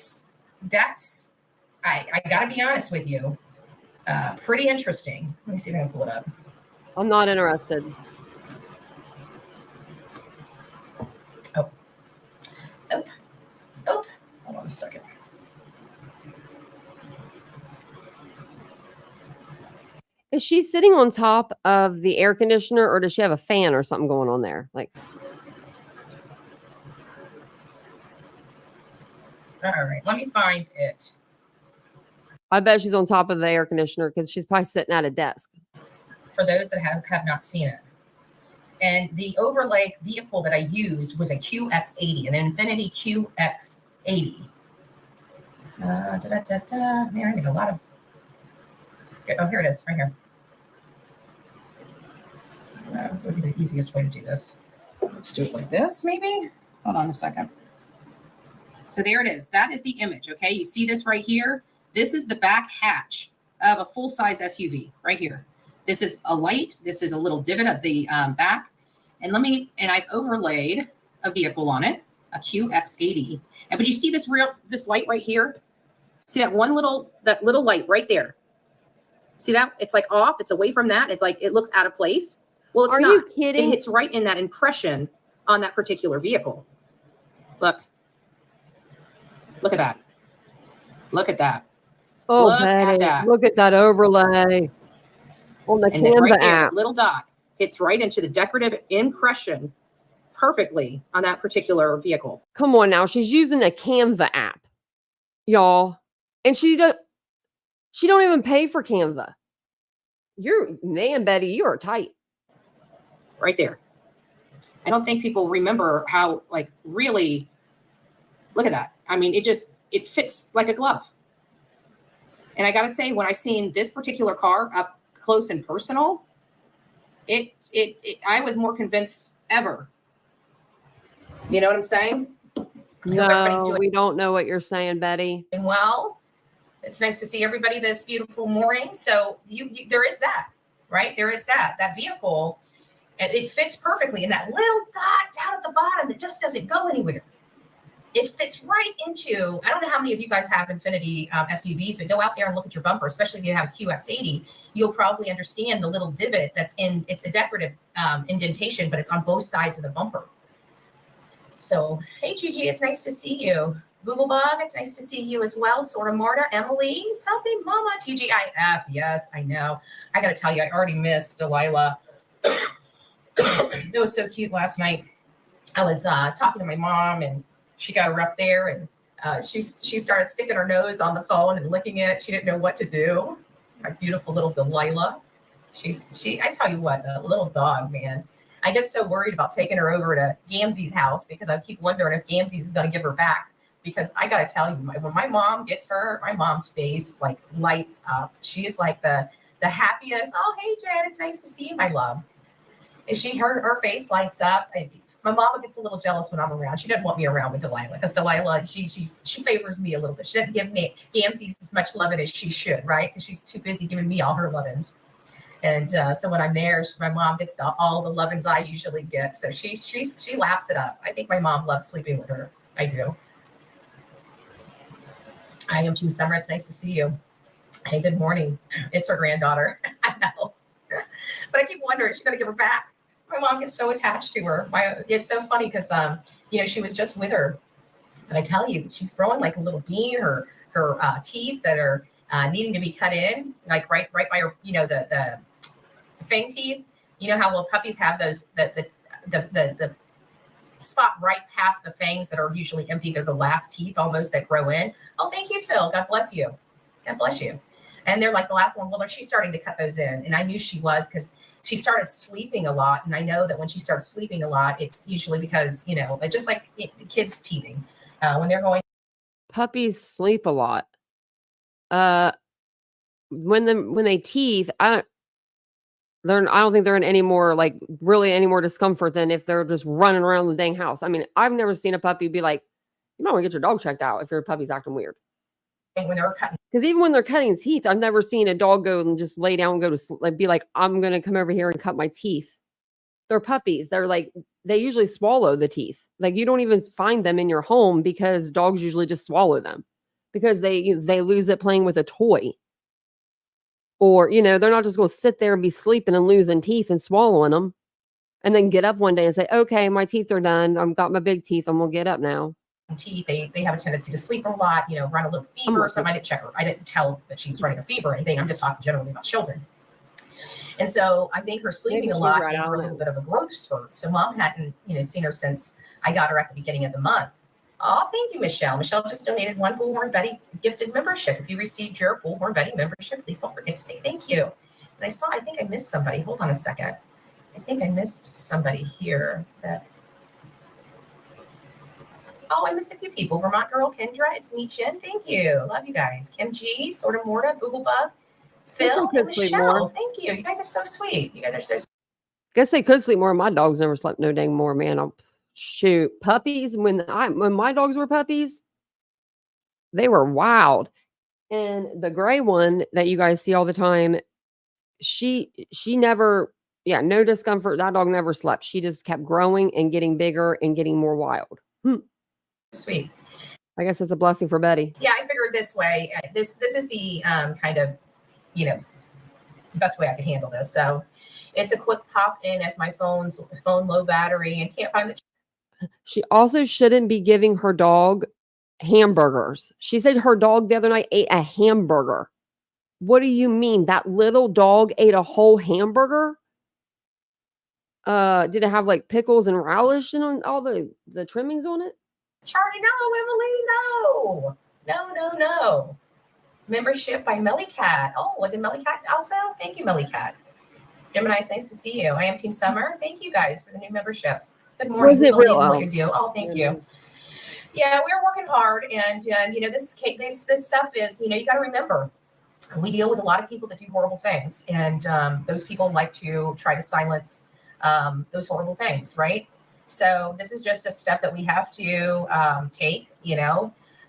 got to be honest with you, pretty interesting. Let me see if I can pull it up. I'm not interested. Oh, hold on a second. Is she sitting on top of the air conditioner or does she have a fan or something going on there? Like, all right, let me find it. I bet she's on top of the air conditioner because she's probably sitting at a desk. for those that have not seen it. And the overlay vehicle that I used was a QX80, an Infinity QX80. Man, I need a lot of. Oh, here it is, right here. What would be the easiest way to do this? Let's do it like this, maybe. Hold on a second. So there it is. That is the image. Okay, you see this right here. This is the back hatch of a full-size SUV right here. This is a light. This is a little divot of the back. And I've overlaid a vehicle on it, a QX80. But you see this light right here? See that little light right there? See that? It's like off. It's away from that. It's like it looks out of place. Well, it's not. Are you kidding? It hits right in that impression on that particular vehicle. Look. Look at that. Look at that. Oh, Betty, look at that overlay on the Canva app. Little dot hits right into the decorative impression perfectly on that particular vehicle. Come on now. She's using the Canva app, y'all. And she don't even pay for Canva. Man, Betty, you are tight. Right there. I don't think people remember how, like, really, look at that. I mean, it fits like a glove. And I got to say, when I seen this particular car up close and personal, I was more convinced ever. You know what I'm saying? No, we don't know what you're saying, Betty. Well, it's nice to see everybody this beautiful morning. So there is that, right? There is that vehicle. It fits perfectly in that little dot down at the bottom that just doesn't go anywhere. It fits right into, I don't know how many of you guys have Infinity SUVs, but go out there and look at your bumper, especially if you have a QX80. You'll probably understand the little divot it's a decorative indentation, but it's on both sides of the bumper. So, hey, Gigi, it's nice to see you. Booglebug, it's nice to see you as well. Sorta Marta, Emily, something, Mama, TGIF. Yes, I know. I got to tell you, I already missed Delilah. It was so cute last night. I was talking to my mom, and she got her up there, and she started sticking her nose on the phone and licking it. She didn't know what to do. My beautiful little Delilah. I tell you what, a little dog, man. I get so worried about taking her over to Gamzee's house because I keep wondering if Gamzee is going to give her back. Because I got to tell you, when my mom gets her, my mom's face like lights up. She is like the happiest. Oh, hey, Jen, it's nice to see you, my love. And her face lights up. And my mama gets a little jealous when I'm around. She doesn't want me around with Delilah because Delilah, she favors me a little bit. She doesn't give me Gamzee's as much loving as she should, right? Because she's too busy giving me all her lovins. And so when I'm there, my mom gets all the lovins I usually get. So she laps it up. I think my mom loves sleeping with her. I do. I am too, Summer. It's nice to see you. Hey, good morning. It's her granddaughter. I know. But I keep wondering, she's going to give her back. My mom gets so attached to her. It's so funny because, she was just with her. But I tell you, she's growing like a little bean. Her teeth that are needing to be cut in, like right by her, the fang teeth. You know how little puppies have those, the spot right past the fangs that are usually empty. They're the last teeth almost that grow in. Oh, thank you, Phil. God bless you. God bless you. And they're like the last one. Well, she's starting to cut those in. And I knew she was because she started sleeping a lot. And I know that when she starts sleeping a lot, it's usually because, just like kids teething when they're going. Puppies sleep a lot. When they teeth, I don't think they're in any more discomfort than if they're just running around the dang house. I mean, I've never seen a puppy be like, you might want to get your dog checked out if your puppy's acting weird. When they're cutting, because even when they're cutting teeth, I've never seen a dog go and just lay down and go to sleep, like be like, I'm gonna come over here and cut my teeth. They're puppies. They're like, they usually swallow the teeth. Like you don't even find them in your home because dogs usually just swallow them because they lose it playing with a toy. Or, they're not just going to sit there and be sleeping and losing teeth and swallowing them and then get up one day and say, okay, my teeth are done. I've got my big teeth. I'm going to get up now. Teeth, they have a tendency to sleep a lot, run a little fever or something. I didn't check her. I didn't tell that she was running a fever or anything. I'm just talking generally about children. And so I think her sleeping a lot gave her a little bit of a growth spurt. So mom hadn't, seen her since I got her at the beginning of the month. Oh, thank you, Michelle. Michelle just donated one Bullhorn Betty gifted membership. If you received your Bullhorn Betty membership, please don't forget to say thank you. And I think I missed somebody. Hold on a second. I think I missed somebody here that. Oh, I missed a few people. Vermont Girl, Kendra, it's me, Chin. Thank you. Love you guys. Kim G, Sorta Morta, Booglebug, Phil, and Michelle. Thank you. You guys are so sweet. You guys are so sweet. Guess they could sleep more. My dogs never slept no dang more, man. Shoot. Puppies, when my dogs were puppies, they were wild. And the gray one that you guys see all the time, she never, no discomfort. That dog never slept. She just kept growing and getting bigger and getting more wild. Sweet. I guess it's a blessing for Betty. Yeah, I figured this way. This is the kind of, best way I could handle this. So it's a quick pop in as my phone low battery and can't find the. She also shouldn't be giving her dog hamburgers. She said her dog the other night ate a hamburger. What do you mean? That little dog ate a whole hamburger? Did it have like pickles and relish and on all the trimmings on it? Charlie, no, Emily, no. Membership by Melly Cat. Oh, what did Melly Cat also? Thank you, Melly Cat. Gemini, it's nice to see you. I am Team Summer. Thank you guys for the new memberships. Good morning. Was it real? What you do? Oh, thank you. Yeah, we're working hard, and this stuff is, you got to remember, we deal with a lot of people that do horrible things, and those people like to try to silence those horrible things, right? So this is just a step that we have to take.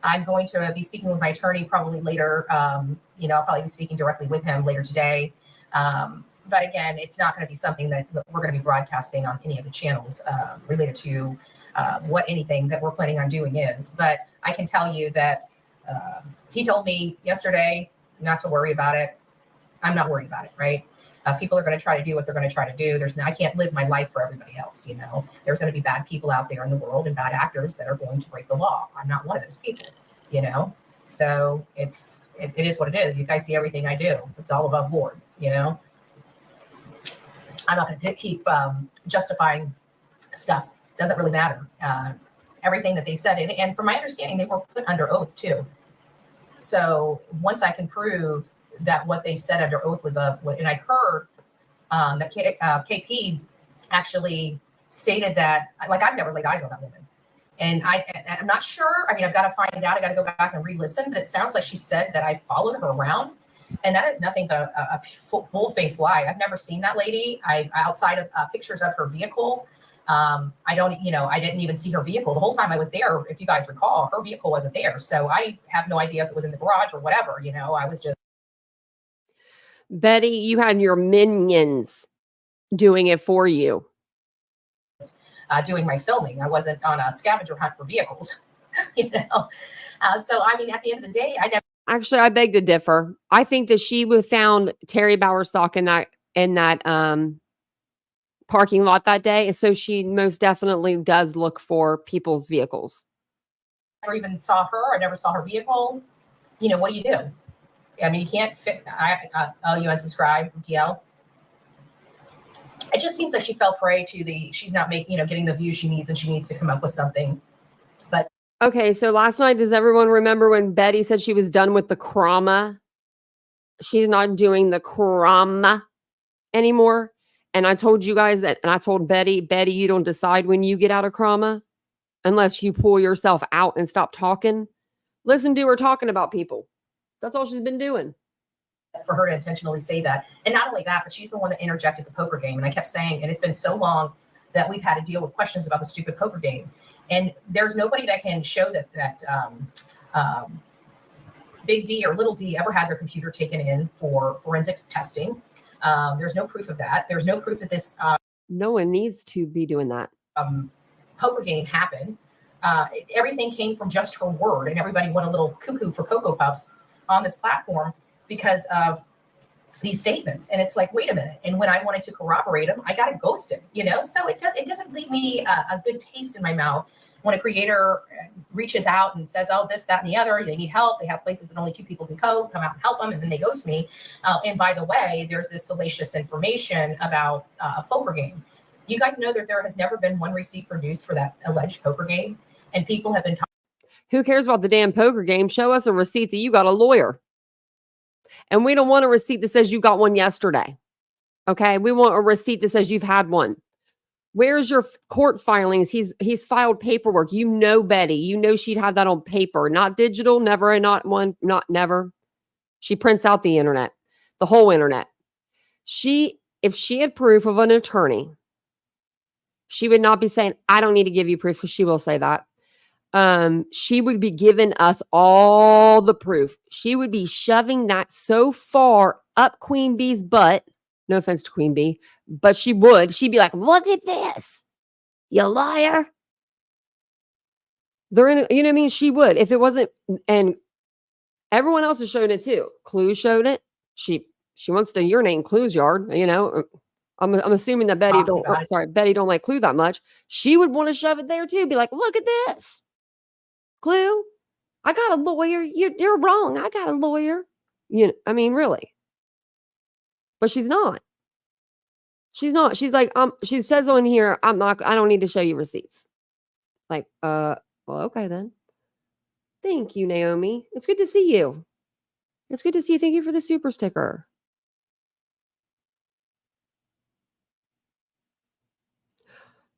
I'm going to be speaking with my attorney probably later. I'll probably be speaking directly with him later today. But again, it's not going to be something that we're going to be broadcasting on any of the channels related to what anything that we're planning on doing is. But I can tell you that he told me yesterday not to worry about it. I'm not worried about it, right? People are going to try to do what they're going to try to do. I can't live my life for everybody else. There's going to be bad people out there in the world and bad actors that are going to break the law. I'm not one of those people, So it is what it is. You guys see everything I do. It's all above board, I'm not going to keep justifying stuff. Doesn't really matter. Everything that they said, and from my understanding, they were put under oath too. So once I can prove that what they said under oath was and I heard that KP actually stated that, like, I've never laid eyes on that woman. And I'm not sure. I mean, I've got to find out. I got to go back and re-listen. But it sounds like she said that I followed her around. And that is nothing but a bull-faced lie. I've never seen that lady. Outside of pictures of her vehicle. I didn't even see her vehicle. The whole time I was there, if you guys recall, her vehicle wasn't there. So I have no idea if it was in the garage or whatever. I was just. Betty, you had your minions doing it for you. Doing my filming. I wasn't on a scavenger hunt for vehicles, So, I mean, at the end of the day, Actually, I beg to differ. I think that she would found Terry Bowersock in that parking lot that day. So she most definitely does look for people's vehicles. I never even saw her. I never saw her vehicle. What do you do? I mean, you can't fit. You unsubscribe from TL. It just seems like she fell prey to she's not getting the views she needs, and she needs to come up with something. But okay, so last night, does everyone remember when Betty said she was done with the crama? She's not doing the crama anymore. And I told you guys that, and I told Betty, you don't decide when you get out of crama unless you pull yourself out and stop talking. Listen to her talking about people. That's all she's been doing. For her to intentionally say that. And not only that, but she's the one that interjected the poker game. And I kept saying, and it's been so long that we've had to deal with questions about the stupid poker game. And there's nobody that can show that Big D or Little D ever had their computer taken in for forensic testing. There's no proof of that. There's no proof that this. No one needs to be doing that. Poker game happened. Everything came from just her word, and everybody went a little cuckoo for Cocoa Puffs on this platform because of these statements. And it's like, wait a minute. And when I wanted to corroborate them, I got to ghost him, So it doesn't leave me a good taste in my mouth when a creator reaches out and says, oh, this, that, and the other, they need help. They have places that only 2 people can come out and help them. And then they ghost me. And by the way, there's this salacious information about a poker game. You guys know that there has never been one receipt produced for that alleged poker game. And people have been talking. Who cares about the damn poker game? Show us a receipt that you got a lawyer. And we don't want a receipt that says you got one yesterday. Okay. We want a receipt that says you've had one. Where's your court filings? He's filed paperwork. You know, Betty, you know, she'd have that on paper, not digital, never, not one, not never. She prints out the internet, the whole internet. If she had proof of an attorney, she would not be saying, I don't need to give you proof, because she will say that. She would be giving us all the proof. She would be shoving that so far up Queen Bee's butt. No offense to Queen Bee, but she would. She'd be like, look at this, you liar. They're in, you know what I mean? She would, if it wasn't, and everyone else has shown it too. Clue showed it. She wants to urinate in Clue's yard, you know. I'm assuming that Betty don't like Clue that much. She would want to shove it there too. Be like, look at this. Clue, I got a lawyer. You're wrong. I got a lawyer. You know, I mean, really. But she's not. She's not. She's like, she says on here, I don't need to show you receipts. Like, well, okay then. Thank you, Naomi. It's good to see you. It's good to see you. Thank you for the super sticker.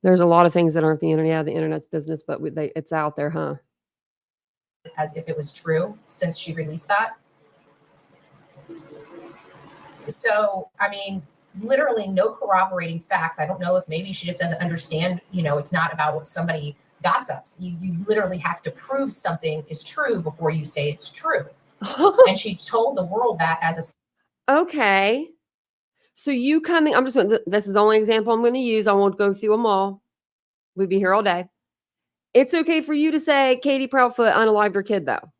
There's a lot of things that aren't the internet. Yeah, the internet's business, but it's out there, huh? As if it was true since she released that. So, I mean, literally no corroborating facts. I don't know if maybe she just doesn't understand, you know, it's not about what somebody gossips. You literally have to prove something is true before you say it's true. And she told the world that as a... Okay. So you coming, this is the only example I'm going to use. I won't go through them all. We'd be here all day. It's okay for you to say Katie Proudfoot unalived her kid, though.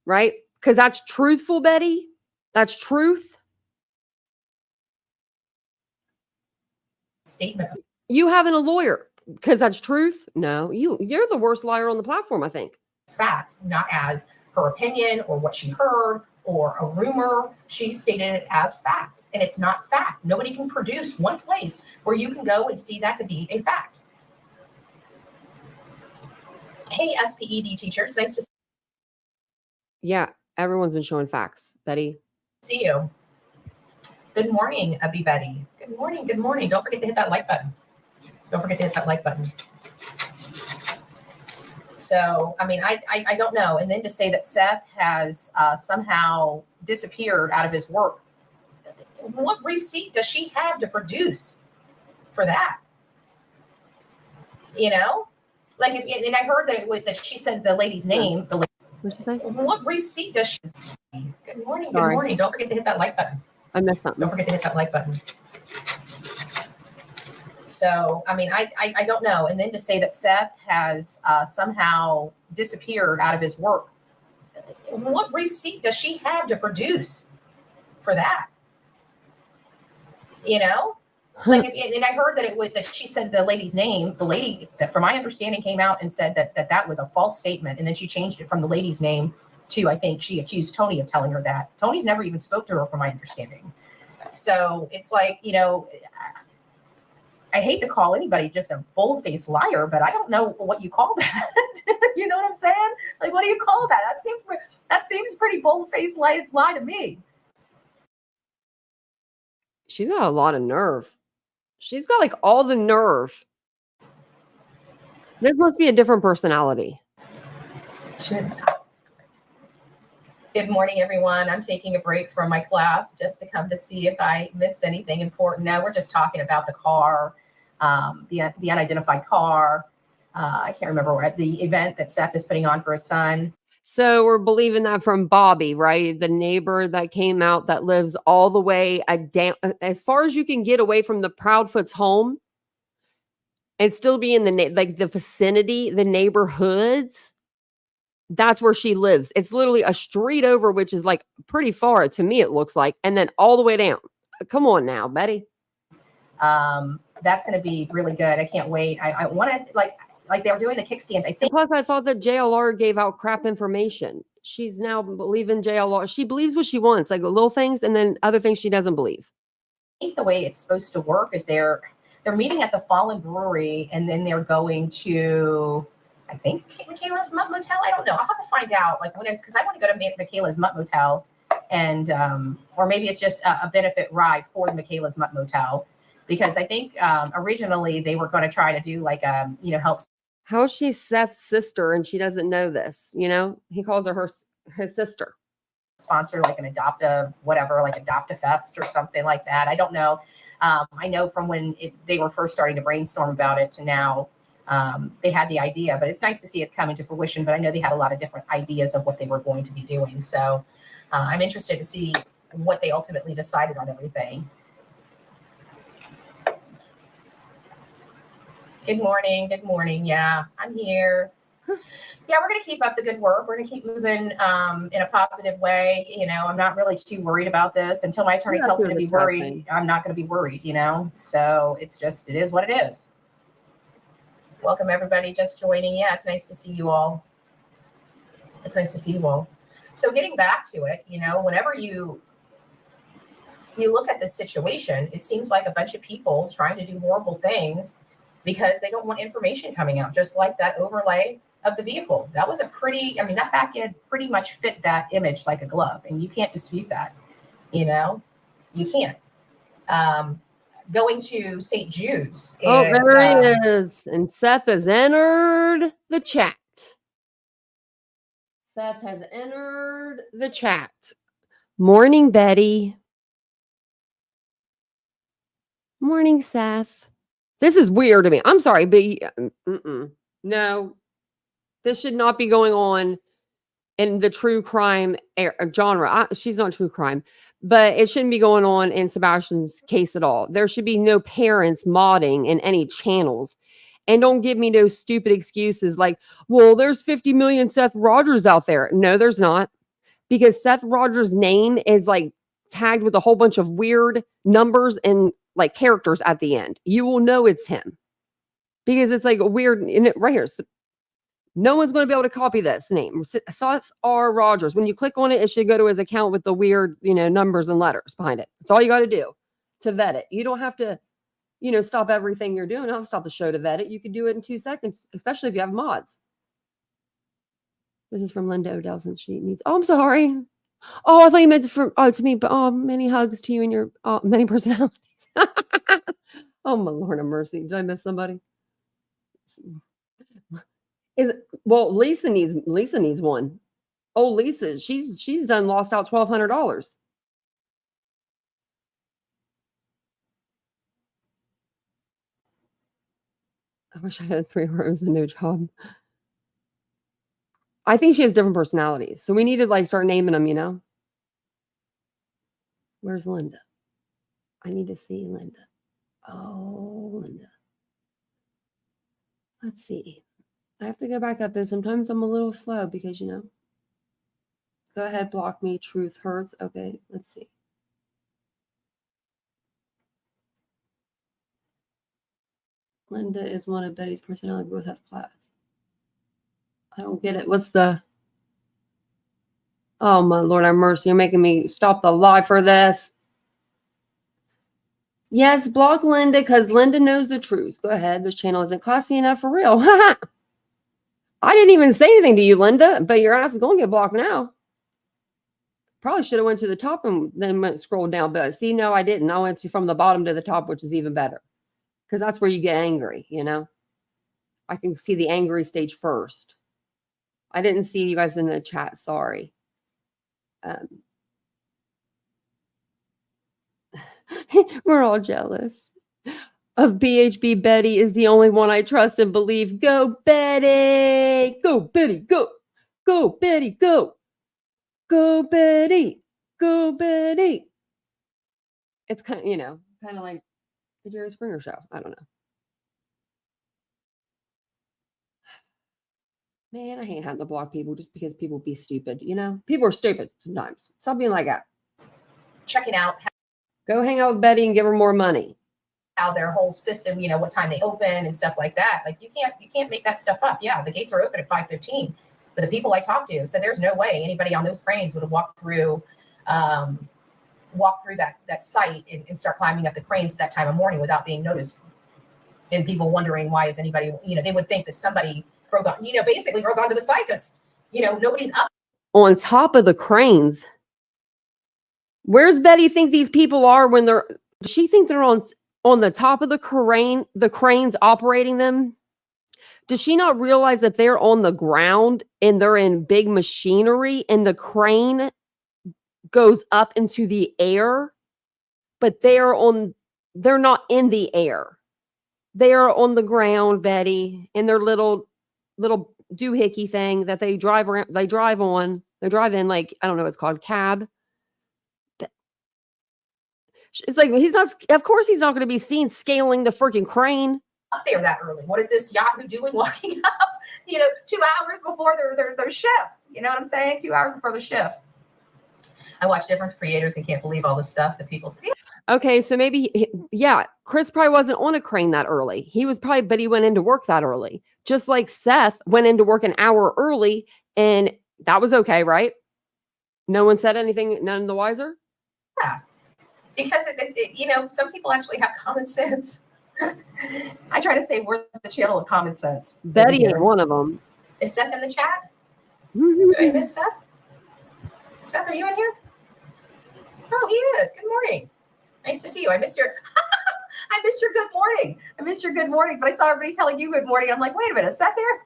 Right? Because that's truthful, Betty. That's truth. Statement. You having a lawyer because that's truth? No, you're the worst liar on the platform, I think. Fact, not as her opinion or what she heard or a rumor. She stated it as fact, and it's not fact. Nobody can produce one place where you can go and see that to be a fact. Hey, SPED teachers, nice to see you. Yeah, everyone's been showing facts, Betty. See you. Good morning, Abby Betty. Good morning. Good morning. Don't forget to hit that like button. Don't forget to hit that like button. So, I mean, I don't know. And then to say that Seth has somehow disappeared out of his work. What receipt does she have to produce for that? You know, like and I heard that she said the lady's name. The lady, what'd she say? What receipt does she? Good morning. Sorry. Good morning. Don't forget to hit that like button. I missed something. Don't forget to hit that like button. So, I mean, I don't know. And then to say that Seth has somehow disappeared out of his work. What receipt does she have to produce for that? You know, like, and I heard that she said the lady's name. The lady that, from my understanding, came out and said that was a false statement, and then she changed it from the lady's name to, I think she accused Tony of telling her that. Tony's never even spoke to her, from my understanding. So it's like, you know, I hate to call anybody just a bold-faced liar, but I don't know what you call that. You know what I'm saying? Like, what do you call that? That seems pretty bold-faced lie to me. She's got a lot of nerve. She's got like all the nerve. There must be a different personality. Good morning, everyone. I'm taking a break from my class just to come to see if I missed anything important. Now we're just talking about the car, the unidentified car. I can't remember where, the event that Seth is putting on for his son. So we're believing that from Bobby, right? The neighbor that came out that lives all the way as far as you can get away from the Proudfoot's home and still be in the vicinity, the neighborhoods. That's where she lives. It's literally a street over, which is like pretty far to me, it looks like, and then all the way down. Come on now, Betty. That's going to be really good. I can't wait. I want to like they were doing the kickstands. I think. Plus, I thought that JLR gave out crap information. She's now believing JLR. She believes what she wants, like little things, and then other things she doesn't believe. I think the way it's supposed to work is they're meeting at the Fallen Brewery, and then they're going to, I think, Michaela's Mutt Motel. I don't know. I'll have to find out like when it's, because I want to go to Michaela's Mutt Motel and or maybe it's just a benefit ride for the Michaela's Motel, because I think originally they were going to try to do like help. How is she Seth's sister and she doesn't know this? He calls her his sister. Sponsor like an adoptive whatever, like Adopt-A Fest or something like that. I don't know. I know from when they were first starting to brainstorm about it to now, they had the idea, but it's nice to see it come into fruition. But I know they had a lot of different ideas of what they were going to be doing. So I'm interested to see what they ultimately decided on everything. Good morning. Good morning. Yeah, I'm here. Yeah, we're going to keep up the good work. We're going to keep moving in a positive way. I'm not really too worried about this until my attorney tells me to be worried. I'm not going to be worried, So it is what it is. Welcome, everybody just joining. Yeah, it's nice to see you all. It's nice to see you all. So getting back to it, whenever you look at this situation, it seems like a bunch of people trying to do horrible things because they don't want information coming out, just like that overlay of the vehicle. That was that back end pretty much fit that image like a glove, and you can't dispute that. You can't. Going to St. Jude's. Oh, there he is. And Seth has entered the chat. Seth has entered the chat. Morning, Betty. Morning, Seth. This is weird to me. I'm sorry, but no, this should not be going on in the true crime genre. She's not true crime, but it shouldn't be going on in Sebastian's case at all. There should be no parents modding in any channels. And don't give me those stupid excuses like, well, there's 50 million Seth Rogers out there. No, there's not. Because Seth Rogers' name is like tagged with a whole bunch of weird numbers and like characters at the end. You will know it's him. Because it's like a weird, right here. No one's going to be able to copy this name. Seth R. Rogers. When you click on it, it should go to his account with the weird, numbers and letters behind it. That's all you got to do to vet it. You don't have to, stop everything you're doing. You don't have to stop the show to vet it. You can do it in 2 seconds, especially if you have mods. This is from Linda Odell since she needs. Oh, I'm sorry. Oh, I thought you meant to me, but many hugs to you and your many personalities. Oh, my Lord of mercy. Did I miss somebody? Lisa needs one. Oh, Lisa, she's done lost out $1,200. I wish I had 3 hours and no job. I think she has different personalities. So we need to start naming them, Where's Linda? I need to see Linda. Oh, Linda. Let's see. I have to go back up, and sometimes I'm a little slow because, go ahead, block me. Truth hurts. Okay, let's see. Linda is one of Betty's personality. Both have class. I don't get it. What's the... Oh, my Lord have mercy. You're making me stop the live for this. Yes, block Linda because Linda knows the truth. Go ahead. This channel isn't classy enough for real. I didn't even say anything to you, Linda, but your ass is going to get blocked now. Probably should have went to the top and then went scroll down. But see, no, I didn't. I went from the bottom to the top, which is even better. Because that's where you get angry, I can see the angry stage first. I didn't see you guys in the chat. Sorry. We're all jealous. Of BHB, Betty is the only one I trust and believe. Go, Betty! Go, Betty! Go! Go, Betty! Go! Go, Betty! Go, Betty! It's kind of like the Jerry Springer show. I don't know. Man, I hate having to block people just because people be stupid. People are stupid sometimes. Stop being like that. Checking out. Go hang out with Betty and give her more money. How their whole system, what time they open and stuff like that. Like you can't make that stuff up. Yeah, the gates are open at 5:15, but the people I talked to said there's no way anybody on those cranes would have walked through that site and start climbing up the cranes at that time of morning without being noticed. And people wondering why is anybody, they would think that somebody broke onto the site because, nobody's up. On top of the cranes. Where's Betty think these people are when they're, does she think they're on the top of the cranes operating them? Does she not realize that they're on the ground and they're in big machinery and the crane goes up into the air, but they're not in the air. They are on the ground, Betty, in their little doohickey thing that they drive around, they drive in, like, I don't know what it's called, cab. It's like, he's not, of course he's not going to be seen scaling the freaking crane. Up there that early. What is this Yahoo doing walking up, 2 hours before their shift? You know what I'm saying? 2 hours before the shift. I watch different creators and can't believe all the stuff that people say. Okay, so maybe, yeah, Chris probably wasn't on a crane that early. He was probably, but he went into work that early. Just like Seth went into work an hour early, and that was okay, right? No one said anything, none the wiser? Yeah, because some people actually have common sense. I try to say we're the channel of common sense. Betty ain't one of them. Is Seth in the chat? Did I miss Seth? Seth, are you in here? Oh, he is. Good morning. Nice to see you. I missed your good morning. But I saw everybody telling you good morning. I'm like, wait a minute, is Seth there?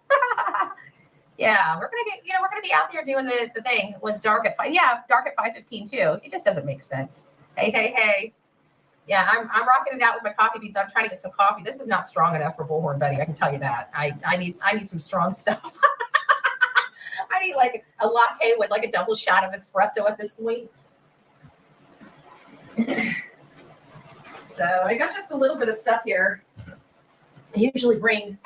Yeah, we're gonna be out there doing the thing. It was dark at 5. Yeah, dark at 5:15 too. It just doesn't make sense. Hey. Yeah, I'm rocking it out with my coffee beans. I'm trying to get some coffee. This is not strong enough for Bullhorn Betty. I can tell you that. I need some strong stuff. I need like a latte with like a double shot of espresso at this point. So I got just a little bit of stuff here. I usually bring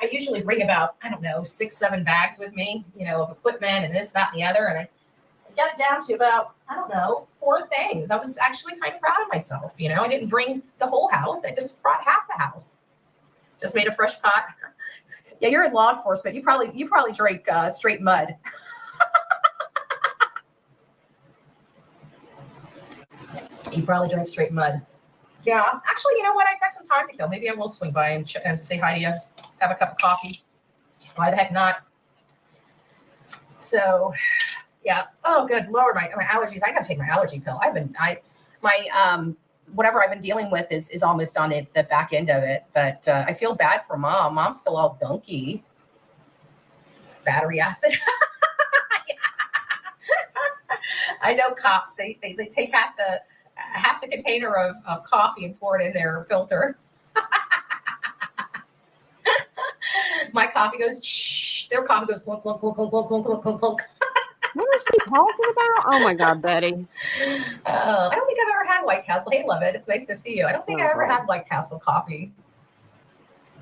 about, I don't know, 6-7 bags with me, of equipment and this, that, and the other. And I got it down to about, I don't know, 4 things. I was actually kind of proud of myself. I didn't bring the whole house. I just brought half the house. Just made a fresh pot. Yeah, you're in law enforcement. You probably drink straight mud. You probably drink straight mud. Yeah, actually, you know what? I've got some time to kill. Maybe I will swing by and say hi to you. Have a cup of coffee. Why the heck not? So, yeah. Oh, good Lord, my allergies. I got to take my allergy pill. Whatever I've been dealing with is almost on the back end of it. But I feel bad for Mom. Mom's still all gunky. Battery acid. I know cops. They take half the container of coffee and pour it in their filter. My coffee goes shh. Their coffee goes clunk, clunk, clunk, clunk, clunk, clunk, clunk, clunk, clunk. What is she talking about? Oh my God, Betty. I don't think I've ever had White Castle. Hey, love it. It's nice to see you. I don't think I ever had White Castle coffee.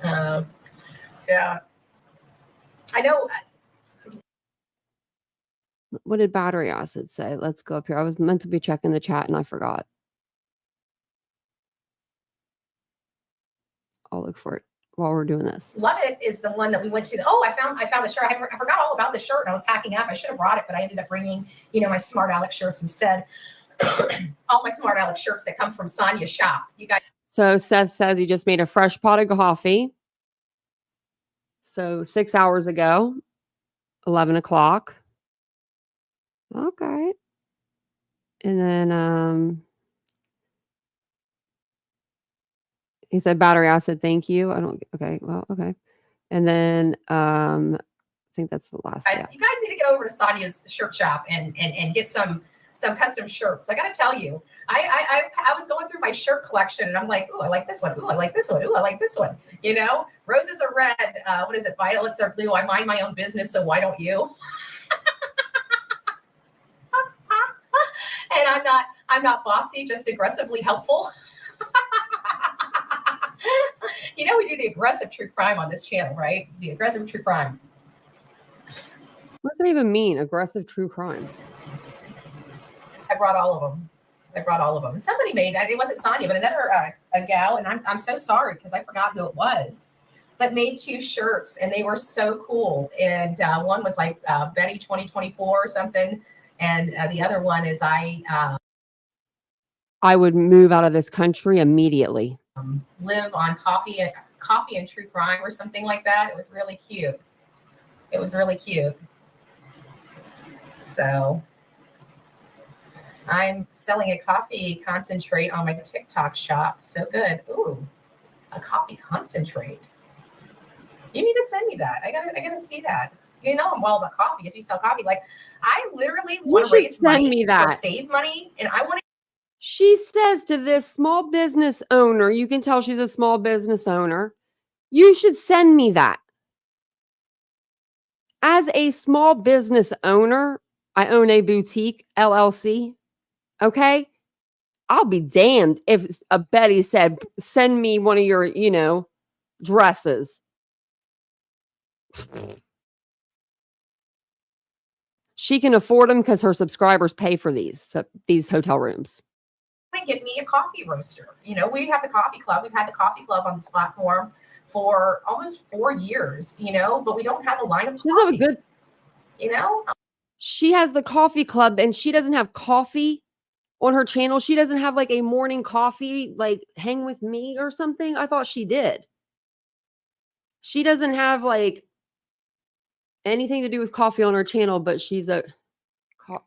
Yeah. I know. What did battery acid say? Let's go up here. I was meant to be checking the chat and I forgot. I'll look for it while we're doing this. Love It is the one that we went to. Oh, I found the shirt. I forgot all about the shirt and I was packing up. I should have brought it, but I ended up bringing, my Smart Alex shirts instead. All my Smart Alex shirts that come from Sonia's shop. You guys. So Seth says he just made a fresh pot of coffee. So 6 hours ago, 11 o'clock. Okay. And then he said battery acid, thank you. Okay, well, okay. And then I think that's the last. Guys, you guys need to get over to Sonia's shirt shop and get some custom shirts. I got to tell you, I was going through my shirt collection and I'm like, ooh, I like this one. Ooh, I like this one. Ooh, I like this one. Roses are red. What is it? Violets are blue. I mind my own business, so why don't you? And I'm not bossy, just aggressively helpful. We do the aggressive true crime on this channel, right? The aggressive true crime. What does that even mean? Aggressive true crime. I brought all of them. And somebody made that. It wasn't Sonia, but another a gal. And I'm so sorry because I forgot who it was. But made 2 shirts and they were so cool. And one was like Betty 2024 or something. And the other one is I would move out of this country immediately. Live on coffee and true crime or something like that. It was really cute. So I'm selling a coffee concentrate on my TikTok shop. So good. Ooh, a coffee concentrate. You need to send me that. I gotta see that. You know I'm all about coffee. If you sell coffee, like I literally You want to should raise send money me or that. save money, and I want to. She says to this small business owner, you can tell she's a small business owner, you should send me that. As a small business owner, I own a boutique LLC. Okay. I'll be damned if a Betty said, send me one of your, dresses. She can afford them because her subscribers pay for these hotel rooms. Get me a coffee roaster. You know, we have the coffee club. We've had the coffee club on this platform for almost 4 years, but we don't have a line of She doesn't have a coffee, good, she has the coffee club and she doesn't have coffee on her channel. She doesn't have like a morning coffee, like hang with me or something. I thought she did. She doesn't have like anything to do with coffee on her channel, but she's a,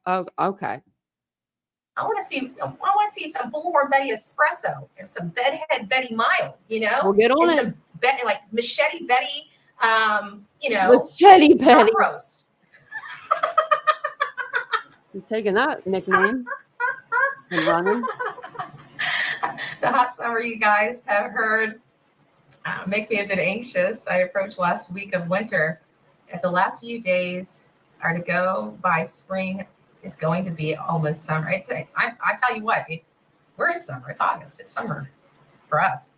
oh, okay. I want to see some Bullhorn Betty espresso and some Bedhead Betty mild, We'll get on and it. some like Machete Betty, Machete Betty. dark roast. He's taking that nickname and running. The hot summer you guys have heard makes me a bit anxious. I approach last week of winter. If the last few days are to go by, spring is going to be almost summer. I tell you what, we're in summer. It's August. It's summer for us.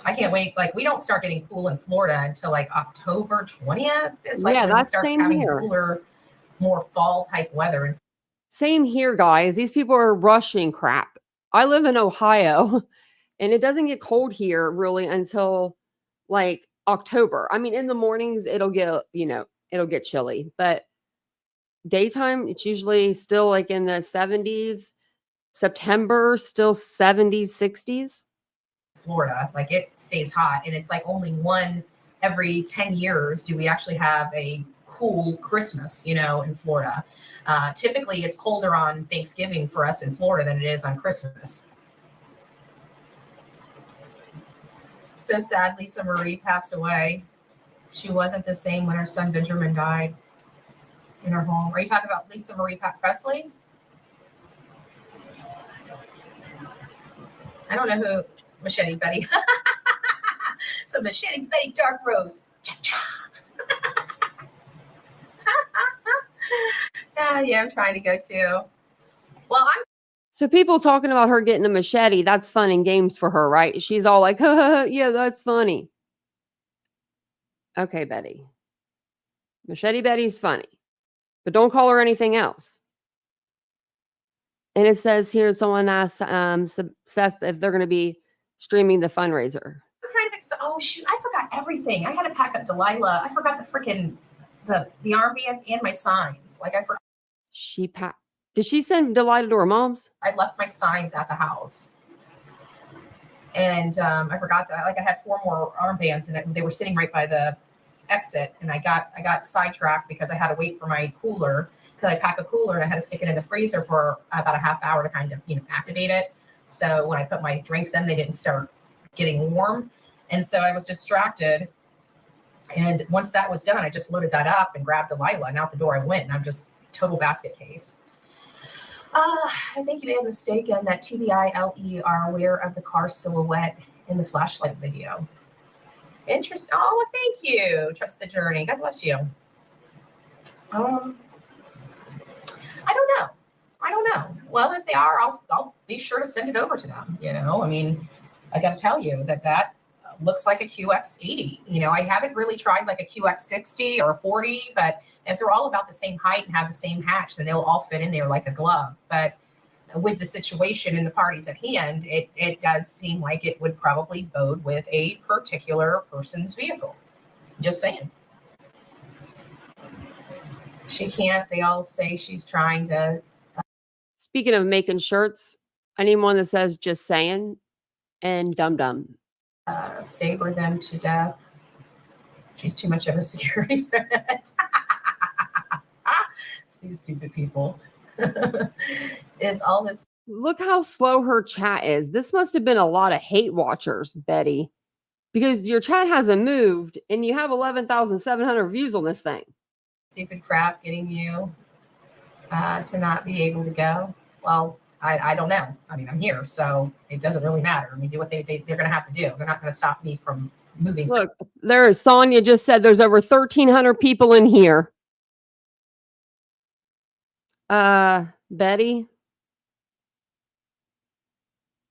I can't wait. Like we don't start getting cool in Florida until like October 20th. It's like when we start having cooler, more fall type weather. Same here, guys. These people are rushing crap. I live in Ohio and it doesn't get cold here really until like October. I mean, in the mornings, it'll get chilly, but daytime, it's usually still like in the 70s. September, still 70s, 60s. Florida, like it stays hot, and it's like only one every 10 years do we actually have a cool Christmas, in Florida. Typically, it's colder on Thanksgiving for us in Florida than it is on Christmas. So sad, Lisa Marie passed away. She wasn't the same when her son Benjamin died in her home. Are you talking about Lisa Marie Presley? I don't know who. Machete Betty. So Machete Betty dark roast. Yeah, I'm trying to go too. Well, so people talking about her getting a machete, that's fun and games for her, right? She's all like, yeah, that's funny. Okay, Betty. Machete Betty's funny, but don't call her anything else. And it says here, someone asked Seth if they're going to be streaming the fundraiser. I'm kind of excited. Oh shoot, I forgot everything. I had to pack up Delilah. I forgot the freaking the armbands and my signs. Like I forgot. Did she send Delilah to her mom's? I left my signs at the house. And I forgot that. Like I had 4 more armbands and they were sitting right by the exit. And I got sidetracked because I had to wait for my cooler, because I pack a cooler and I had to stick it in the freezer for about a half hour to kind of activate it. So when I put my drinks in, they didn't start getting warm. And so I was distracted. And once that was done, I just loaded that up and grabbed Delilah, and out the door I went. And I'm just total basket case. I think you may have mistaken that TBILE are aware of the car silhouette in the flashlight video. Interesting. Oh, thank you. Trust the journey. God bless you. I don't know. Well, if they are, I'll be sure to send it over to them. I mean, I got to tell you that looks like a QX80. I haven't really tried like a QX60 or a 40, but if they're all about the same height and have the same hatch, then they'll all fit in there like a glove. But with the situation and the parties at hand, it does seem like it would probably bode with a particular person's vehicle. Just saying. She can't. They all say she's trying to. Speaking of making shirts, I need one that says "Just saying" and "Dum Dum." Saber them to death. She's too much of a security threat. These stupid people. is all this. Look how slow her chat is. This must have been a lot of hate watchers, Betty, because your chat hasn't moved and you have 11,700 views on this thing. Stupid crap getting you to not be able to go. Well, I don't know. I mean, I'm here, so it doesn't really matter. I mean, do what they're going to have to do. They're not going to stop me from moving. Look, there is Sonia just said there's over 1,300 people in here. Betty?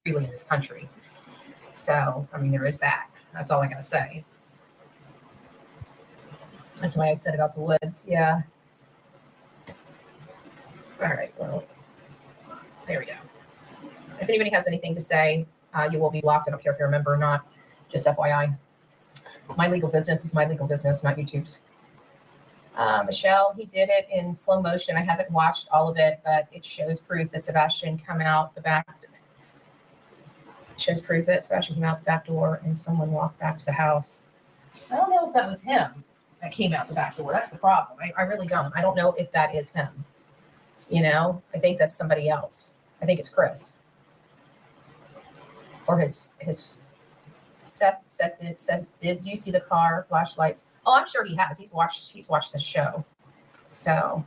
Freely in this country. So, I mean, there is that. That's all I got to say. That's why I said about the woods. Yeah. All right. Well, there we go. If anybody has anything to say, you will be blocked. I don't care if you're a member or not. Just FYI. My legal business is my legal business, not YouTube's. Michelle, he did it in slow motion. I haven't watched all of it, but it shows proof that Sebastian came out the back. It shows proof that Sebastian came out the back door and someone walked back to the house. I don't know if that was him that came out the back door. That's the problem. I really don't. I don't know if that is him. You know, I think that's somebody else. I think it's Chris. Or his Seth says, did you see the car flashlights? Oh, I'm sure he has. He's watched the show. So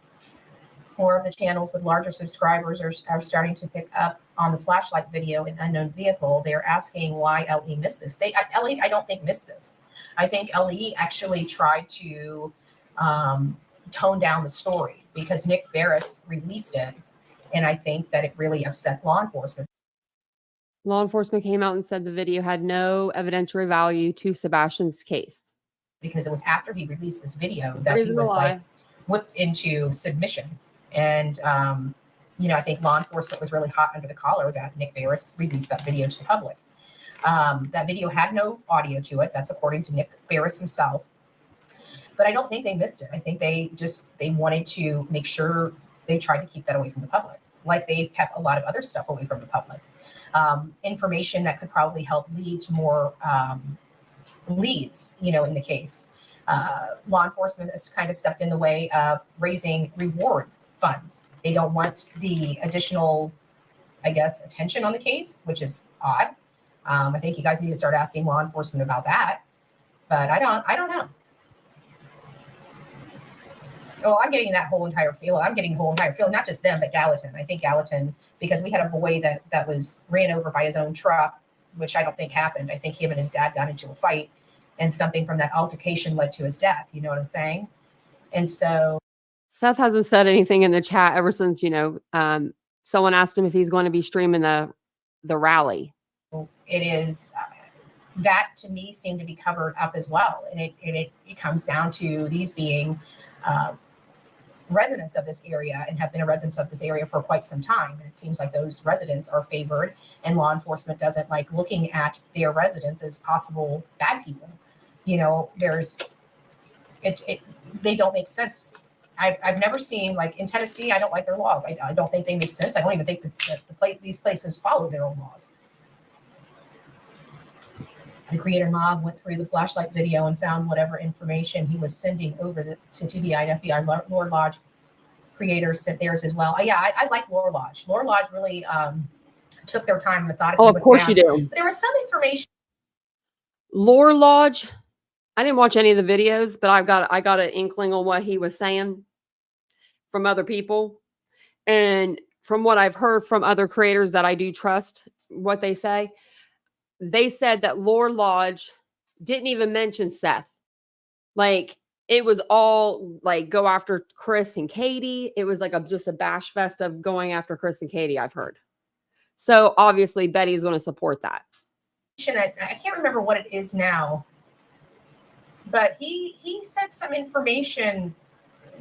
more of the channels with larger subscribers are starting to pick up on the flashlight video in unknown vehicle. They're asking why LE missed this. LE, I don't think missed this. I think LE actually tried to tone down the story because Nick Barris released it. And I think that it really upset law enforcement. Law enforcement came out and said the video had no evidentiary value to Sebastian's case. Because it was after he released this video that he was like whipped into submission. And, I think law enforcement was really hot under the collar that Nick Barris released that video to the public. That video had no audio to it. That's according to Nick Barris himself. But I don't think they missed it. I think they wanted to make sure they tried to keep that away from the public, like they've kept a lot of other stuff away from the public. Information that could probably help lead to more leads, in the case. Law enforcement has kind of stepped in the way of raising reward funds. They don't want the additional, attention on the case, which is odd. I think you guys need to start asking law enforcement about that. But I don't know. Oh, I'm getting that whole entire field. I'm getting the whole entire field, not just them, but Gallatin. I think Gallatin, because we had a boy that was ran over by his own truck, which I don't think happened. I think him and his dad got into a fight, and something from that altercation led to his death. You know what I'm saying? And so Seth hasn't said anything in the chat ever since, someone asked him if he's going to be streaming the rally. It is that to me seemed to be covered up as well. And it comes down to these being residents of this area and have been a residents of this area for quite some time. And it seems like those residents are favored, and law enforcement doesn't like looking at their residents as possible bad people. They don't make sense. I've never seen, like in Tennessee, I don't like their laws. I don't think they make sense. I don't even think that these places follow their own laws. The creator mob went through the flashlight video and found whatever information he was sending over to TBI and FBI. Lore Lodge creators sent theirs as well. I like Lore Lodge. Lore Lodge really took their time methodically. Oh, of course you do. But there was some information. Lore Lodge, I didn't watch any of the videos, but I got an inkling on what he was saying from other people. And from what I've heard from other creators that I do trust what they say, they said that Lore Lodge didn't even mention Seth. Like, it was all like go after Chris and Katie. It was like just a bash fest of going after Chris and Katie, I've heard. So obviously Betty's going to support that. I can't remember what it is now, but he said some information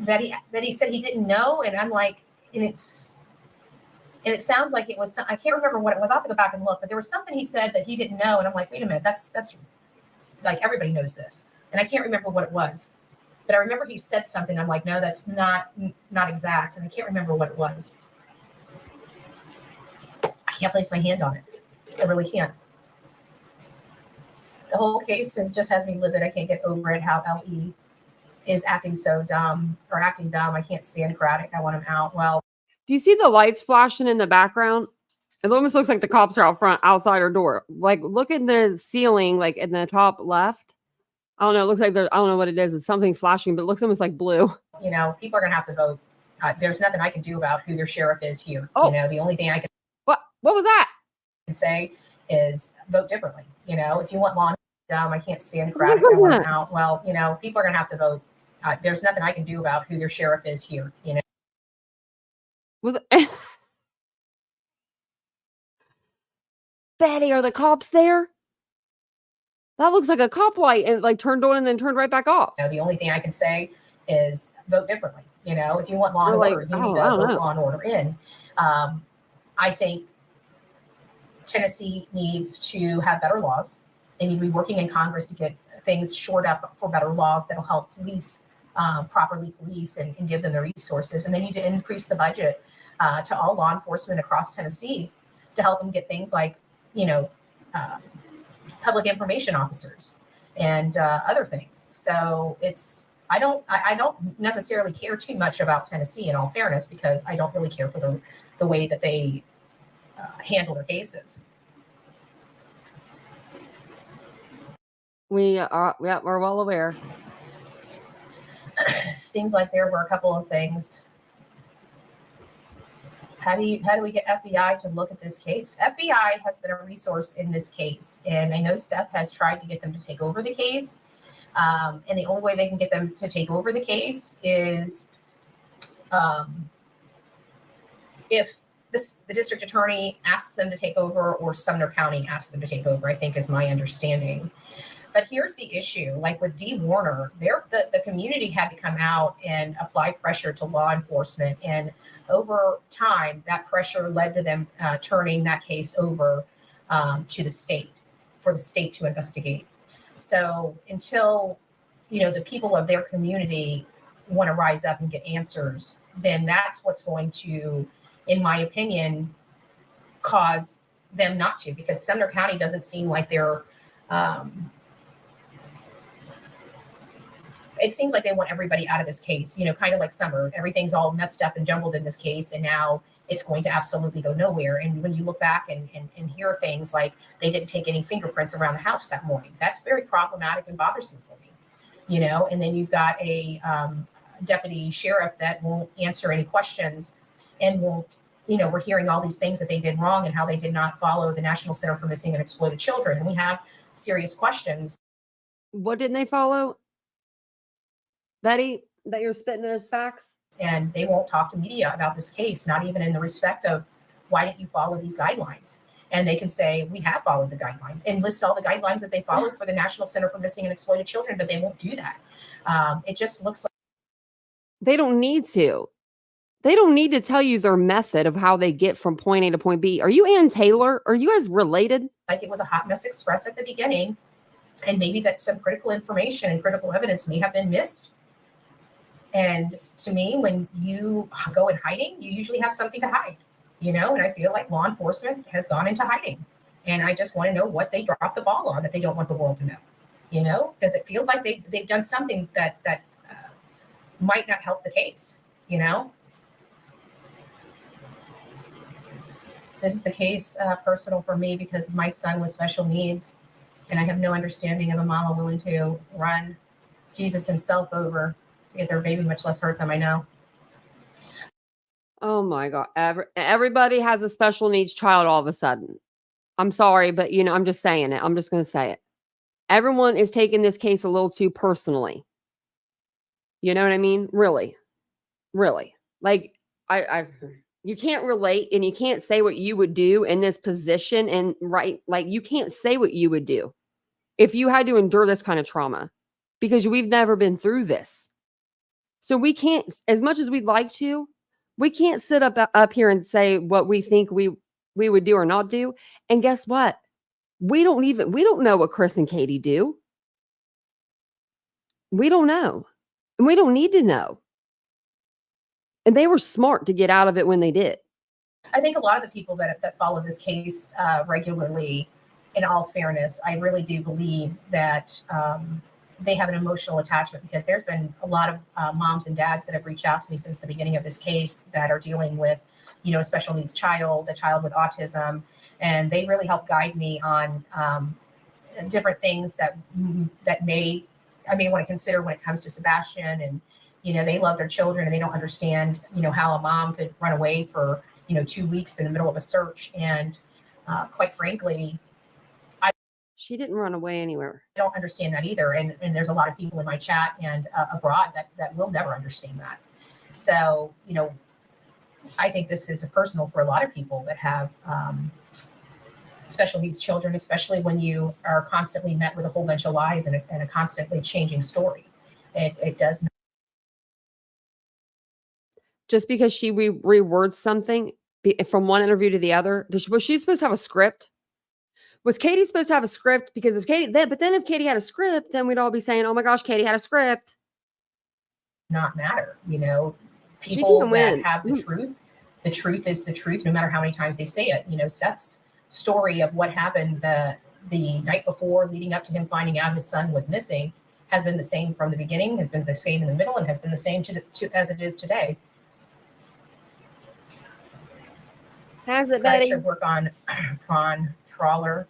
that he said he didn't know, and I'm like, and it sounds like it was I can't remember what it was. I'll have to go back and look, but there was something he said that he didn't know, and I'm like, wait a minute, that's like everybody knows this, and I can't remember what it was, but I remember he said something. I'm like, no, that's not exact, and I can't remember what it was. I can't place my hand on it. I really can't. The whole case just has me livid. I can't get over it. How LE is acting so dumb or acting dumb. I can't stand Craddock. I want him out. Well, Do you see the lights flashing in the background? It almost looks like the cops are out front, outside our door. Like, look at the ceiling, like in the top left. I don't know. It looks like I don't know what it is. It's something flashing, but it looks almost like blue. You know, people are going to have to vote. There's nothing I can do about who their sheriff is here. Oh. You know, the only thing I can What was that? say is vote differently. You know, if you want law dumb, I can't stand crap. I want them out. Well, you know, people are going to have to vote. There's nothing I can do about who their sheriff is here. You know, Was it? Betty, are the cops there? That looks like a cop light and like turned on and then turned right back off. you know, the only thing I can say is vote differently. You know, if you want law and We're order, like, you need to vote law and order in. I think Tennessee needs to have better laws. They need to be working in Congress to get things shored up for better laws that'll help police properly police and give them the resources. And they need to increase the budget to all law enforcement across Tennessee to help them get things like, you know, public information officers and other things. So I don't necessarily care too much about Tennessee in all fairness, because I don't really care for the way that they handle their cases. We're well aware. Seems like there were a couple of things. How do we get FBI to look at this case? FBI has been a resource in this case, and I know Seth has tried to get them to take over the case. And the only way they can get them to take over the case is if the district attorney asks them to take over, or Sumner County asks them to take over, I think is my understanding. But here's the issue, like with Dee Warner, the community had to come out and apply pressure to law enforcement. And over time, that pressure led to them turning that case over to the state, for the state to investigate. So until, you know, the people of their community want to rise up and get answers, then that's what's going to, in my opinion, cause them not to, because Sumner County doesn't seem like they're, it seems like they want everybody out of this case, you know, kind of like Summer. Everything's all messed up and jumbled in this case, and now it's going to absolutely go nowhere. And when you look back and hear things like they didn't take any fingerprints around the house that morning, that's very problematic and bothersome for me, you know. And then you've got a deputy sheriff that won't answer any questions and won't, you know, we're hearing all these things that they did wrong and how they did not follow the National Center for Missing and Exploited Children. And we have serious questions. What didn't they follow, Betty, that you're spitting as facts? And they won't talk to media about this case, not even in the respect of, why didn't you follow these guidelines? And they can say, we have followed the guidelines, and list all the guidelines that they followed for the National Center for Missing and Exploited Children, but they won't do that. It just looks like they don't need to. They don't need to tell you their method of how they get from point A to point B. Are you Ann Taylor? Are you guys related? Like it was a hot mess express at the beginning, and maybe that some critical information and critical evidence may have been missed. And to me, when you go in hiding, you usually have something to hide, you know, and I feel like law enforcement has gone into hiding. And I just want to know what they dropped the ball on that they don't want the world to know, you know, because it feels like they've done something that might not help the case, you know. This is the case personal for me because my son with special needs, and I have no understanding of a mama willing to run Jesus himself over to get their baby, much less hurt them. I know. Oh my God. Everybody has a special needs child all of a sudden. I'm sorry, but you know, I'm just saying it. I'm just going to say it. Everyone is taking this case a little too personally. You know what I mean? Really. Like you can't relate, and you can't say what you would do in this position, and right, like you can't say what you would do if you had to endure this kind of trauma, because we've never been through this. So we can't, as much as we'd like to, we can't sit up here and say what we think we would do or not do. And guess what? We don't know what Chris and Katie do. We don't know. And we don't need to know. And they were smart to get out of it when they did. I think a lot of the people that follow this case regularly, in all fairness, I really do believe that they have an emotional attachment, because there's been a lot of moms and dads that have reached out to me since the beginning of this case that are dealing with a special needs child, a child with autism, and they really help guide me on different things that I may want to consider when it comes to Sebastian. And they love their children, and they don't understand how a mom could run away for 2 weeks in the middle of a search. And quite frankly, she didn't run away anywhere. I don't understand that either. And there's a lot of people in my chat and abroad that will never understand that. So, I think this is personal for a lot of people that have special needs children, especially when you are constantly met with a whole bunch of lies and a constantly changing story. It does not. Just because she rewords something from one interview to the other, was she supposed to have a script? Was Katie supposed to have a script? Because if Katie had a script, then we'd all be saying, "Oh my gosh, Katie had a script." Not matter, people that have the truth. The truth is the truth, no matter how many times they say it. Seth's story of what happened the night before, leading up to him finding out his son was missing, has been the same from the beginning, has been the same in the middle, and has been the same as it is today. Has it, Betty? I should work on prawn trawler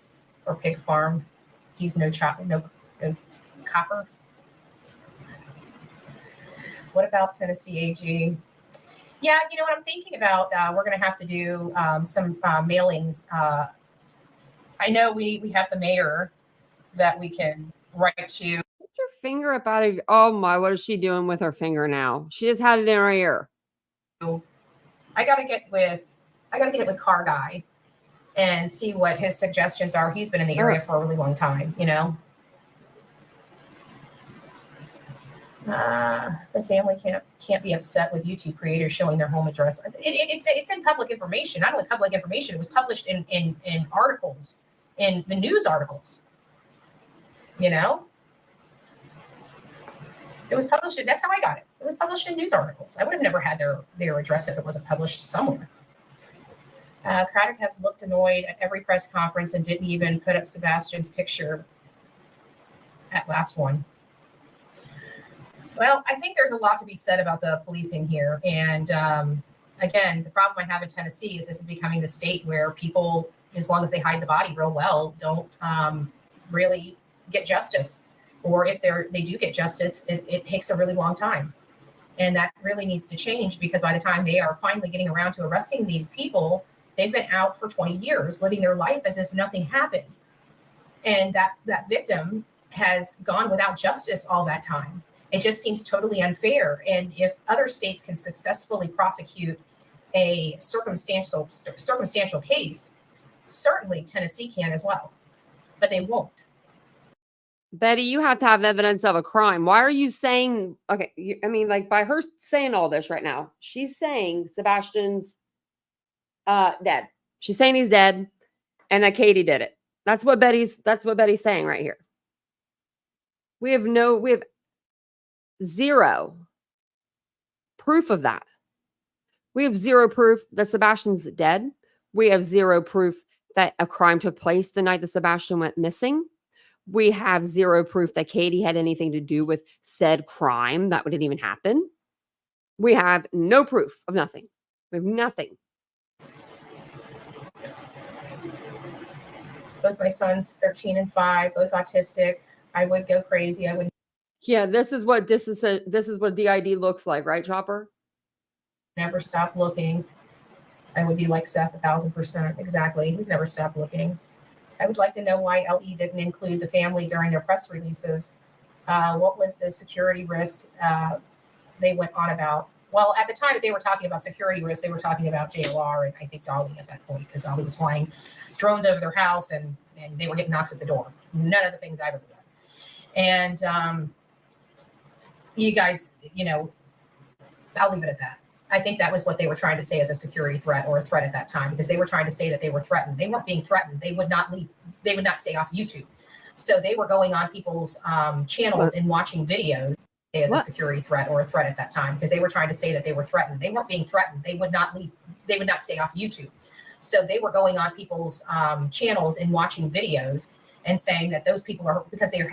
or pig farm. He's no copper. What about Tennessee AG? Yeah, what I'm thinking about, we're going to have to do some mailings. I know we have the mayor that we can write to. Put your finger up out of. Oh my! What is she doing with her finger now? She just had it in her ear. I got to get with Car Guy and see what his suggestions are. He's been in the area for a really long time, The family can't be upset with YouTube creators showing their home address. It's in public information. Not only public information, it was published in articles, in the news articles. It was published. That's how I got it. It was published in news articles. I would have never had their address if it wasn't published somewhere. Craddock has looked annoyed at every press conference and didn't even put up Sebastian's picture at last one. Well, I think there's a lot to be said about the policing here. And again, the problem I have in Tennessee is this is becoming the state where people, as long as they hide the body real well, don't really get justice. Or if they do get justice, it takes a really long time. And that really needs to change, because by the time they are finally getting around to arresting these people, they've been out for 20 years, living their life as if nothing happened. And that victim has gone without justice all that time. It just seems totally unfair. And if other states can successfully prosecute a circumstantial case, certainly Tennessee can as well, but they won't. Betty, you have to have evidence of a crime. Why are you saying, okay, by her saying all this right now, she's saying Sebastian's dead. She's saying he's dead and that Katie did it. That's what Betty's saying right here. We have zero proof of that. We have zero proof that Sebastian's dead. We have zero proof that a crime took place the night that Sebastian went missing. We have zero proof that Katie had anything to do with said crime. That didn't even happen. We have no proof of nothing. We have nothing. Both my sons, 13 and 5, both autistic. I would go crazy. I would. Yeah, this is what DID looks like, right, Chopper? Never stop looking. I would be like Seth 1,000%. Exactly. He's never stopped looking. I would like to know why LE didn't include the family during their press releases. What was the security risk they went on about? Well, at the time that they were talking about security risk, they were talking about JOR and I think Dolly at that point, because Dolly was flying drones over their house and they were getting knocks at the door. None of the things I've ever done. And you guys, I'll leave it at that. I think that was what they were trying to say as a security threat or a threat at that time, because they were trying to say that they were threatened. They weren't being threatened. They would not leave. They would not stay off YouTube. So they were going on people's channels and watching videos as a security threat or a threat at that time, because they were trying to say that they were threatened. They weren't being threatened. They would not leave. They would not stay off YouTube. So they were going on people's channels and watching videos and saying that those people are, because they're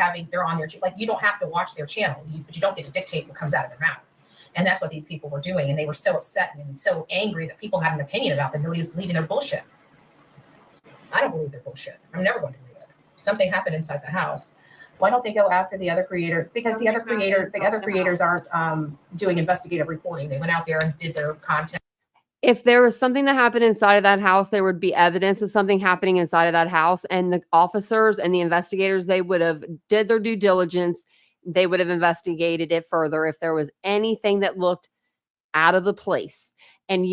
on their, like, you don't have to watch their channel, but you don't get to dictate what comes out of their mouth. And that's what these people were doing. And they were so upset and so angry that people had an opinion about them. Nobody was believing their bullshit. I don't believe their bullshit. I'm never going to believe it. Something happened inside the house. Why don't they go after the other creator? Because the other creators aren't doing investigative reporting. They went out there and did their content. If there was something that happened inside of that house, there would be evidence of something happening inside of that house. And the officers and the investigators, they would have did their due diligence. They would have investigated it further if there was anything that looked out of the place. And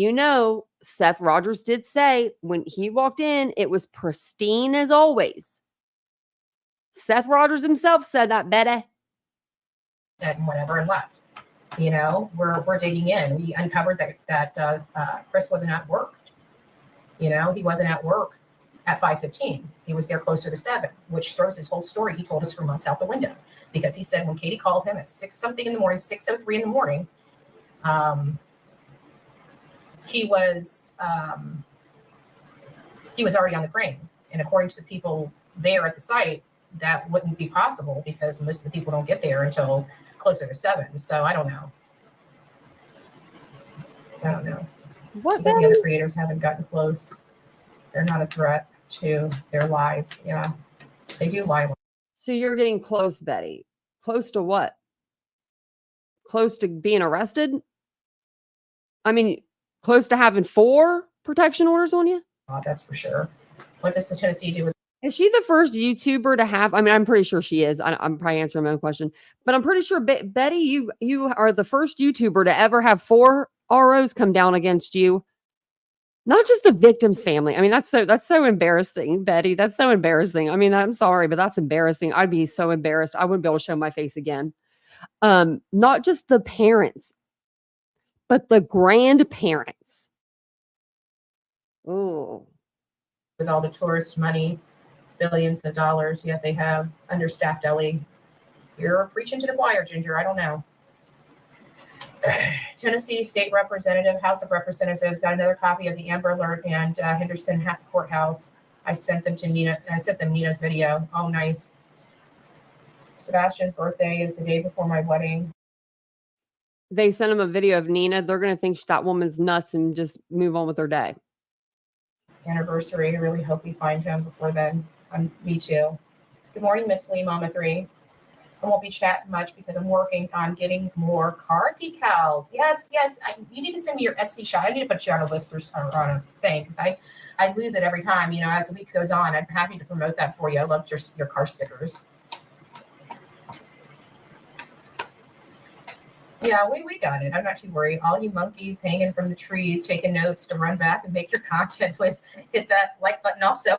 Seth Rogers did say when he walked in, it was pristine as always. Seth Rogers himself said that, Betty. And whatever, and left. We're digging in. We uncovered that Chris wasn't at work. He wasn't at work at 5:15. He was there closer to 7, which throws his whole story he told us for months out the window. Because he said when Katie called him at 6-something in the morning, 6:03 in the morning, he was already on the crane. And according to the people there at the site, that wouldn't be possible because most of the people don't get there until closer to 7. So I don't know. What because the other creators haven't gotten close. They're not a threat to their lies. Yeah, they do lie. So you're getting close, Betty. Close to what? Close to being arrested? I mean, close to having 4 protection orders on you? That's for sure. What does the Tennessee do with? Is she the first YouTuber to have? I mean, I'm pretty sure she is. I'm probably answering my own question, but I'm pretty sure Betty, you are the first YouTuber to ever have 4 ROs come down against you. Not just the victim's family. I mean, that's so embarrassing, Betty. That's so embarrassing. I mean, I'm sorry, but that's embarrassing. I'd be so embarrassed. I wouldn't be able to show my face again. Not just the parents, but the grandparents. Oh. With all the tourist money, billions of dollars, yet they have understaffed LA. You're preaching to the choir, Ginger. I don't know. Tennessee State Representative, House of Representatives got another copy of the Amber Alert and Henderson Courthouse. I sent them to Nina. I sent them Nina's video. Oh, nice. Sebastian's birthday is the day before my wedding. They sent him a video of Nina. They're going to think that woman's nuts and just move on with their day. Anniversary. I really hope we find him before then. Me too. Good morning, Miss Lee, Mama 3. I won't be chatting much because I'm working on getting more car decals. Yes. You need to send me your Etsy shop. I need to put you on a list or on a thing because I lose it every time. As the week goes on, I'm happy to promote that for you. I loved your car stickers. Yeah, we got it. I'm not too worried. All you monkeys hanging from the trees, taking notes to run back and make your content with, hit that like button also.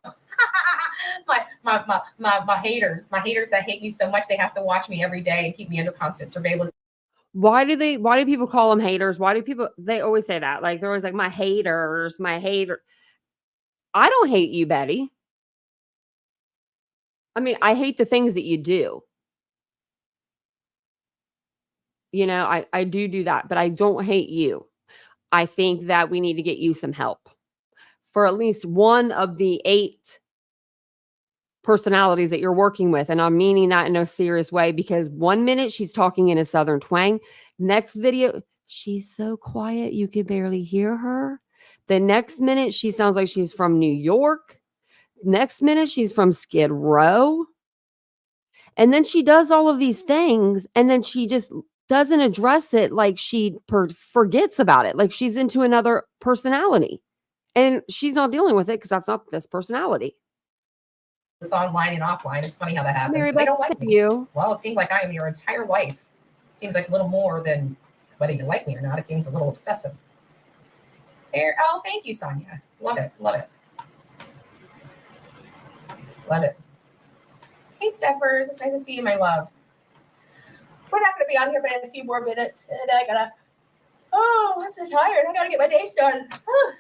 my haters that hate me so much they have to watch me every day and keep me under constant surveillance. Why do people call them haters? They always say that? Like they're always like my haters, my hater. I don't hate you, Betty. I mean, I hate the things that you do. I do that, but I don't hate you. I think that we need to get you some help for at least one of the 8 personalities that you're working with. And I'm meaning that in a serious way because 1 minute she's talking in a Southern twang. Next video, she's so quiet, you could barely hear her. The next minute, she sounds like she's from New York. Next minute, she's from Skid Row. And then she does all of these things and then she just doesn't address it, like she forgets about it. Like she's into another personality and she's not dealing with it because that's not this personality. It's online and offline. It's funny how that happens. Mary, they don't like me. You. Well, it seems like I am your entire life. It seems like a little more than whether you like me or not. It seems a little obsessive. Oh, thank you, Sonia. Love it. Hey, Steffers. It's nice to see you, my love. We're not going to be on here but in a few more minutes. And I'm so tired. I got to get my day started. Oh,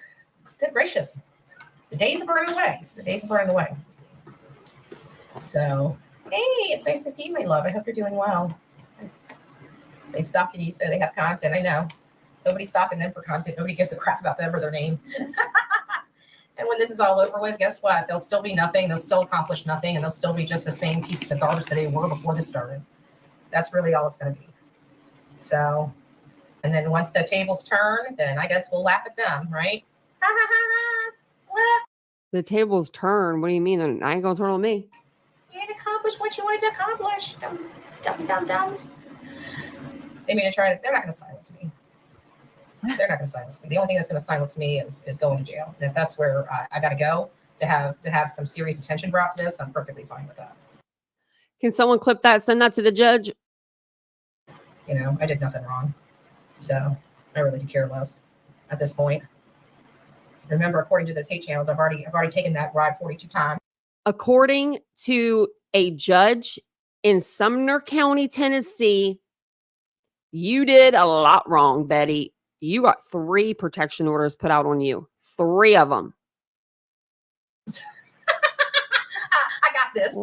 good gracious. The days are burning away. So, hey, it's nice to see you, my love. I hope you're doing well. They stalking you so they have content. I know. Nobody's stalking them for content. Nobody gives a crap about them or their name. And when this is all over with, guess what? They'll still be nothing. They'll still accomplish nothing. And they'll still be just the same pieces of garbage that they were before this started. That's really all it's going to be. So And then once the tables turn, then I guess we'll laugh at them, right? Ha ha ha ha. The tables turn. What do you mean? I ain't gonna turn on me. You didn't accomplish what you wanted to accomplish. Dums. They're not going to silence me. They're not going to silence me. The only thing that's going to silence me is going to jail. And if that's where I got to go to have some serious attention brought to this, I'm perfectly fine with that. Can someone clip that, send that to the judge? You know, I did nothing wrong. So I really do care less at this point. Remember, according to those hate channels, I've already taken that ride 42 times. According to a judge in Sumner County, Tennessee, you did a lot wrong, Betty. You got 3 protection orders put out on you. 3 of them. I got this.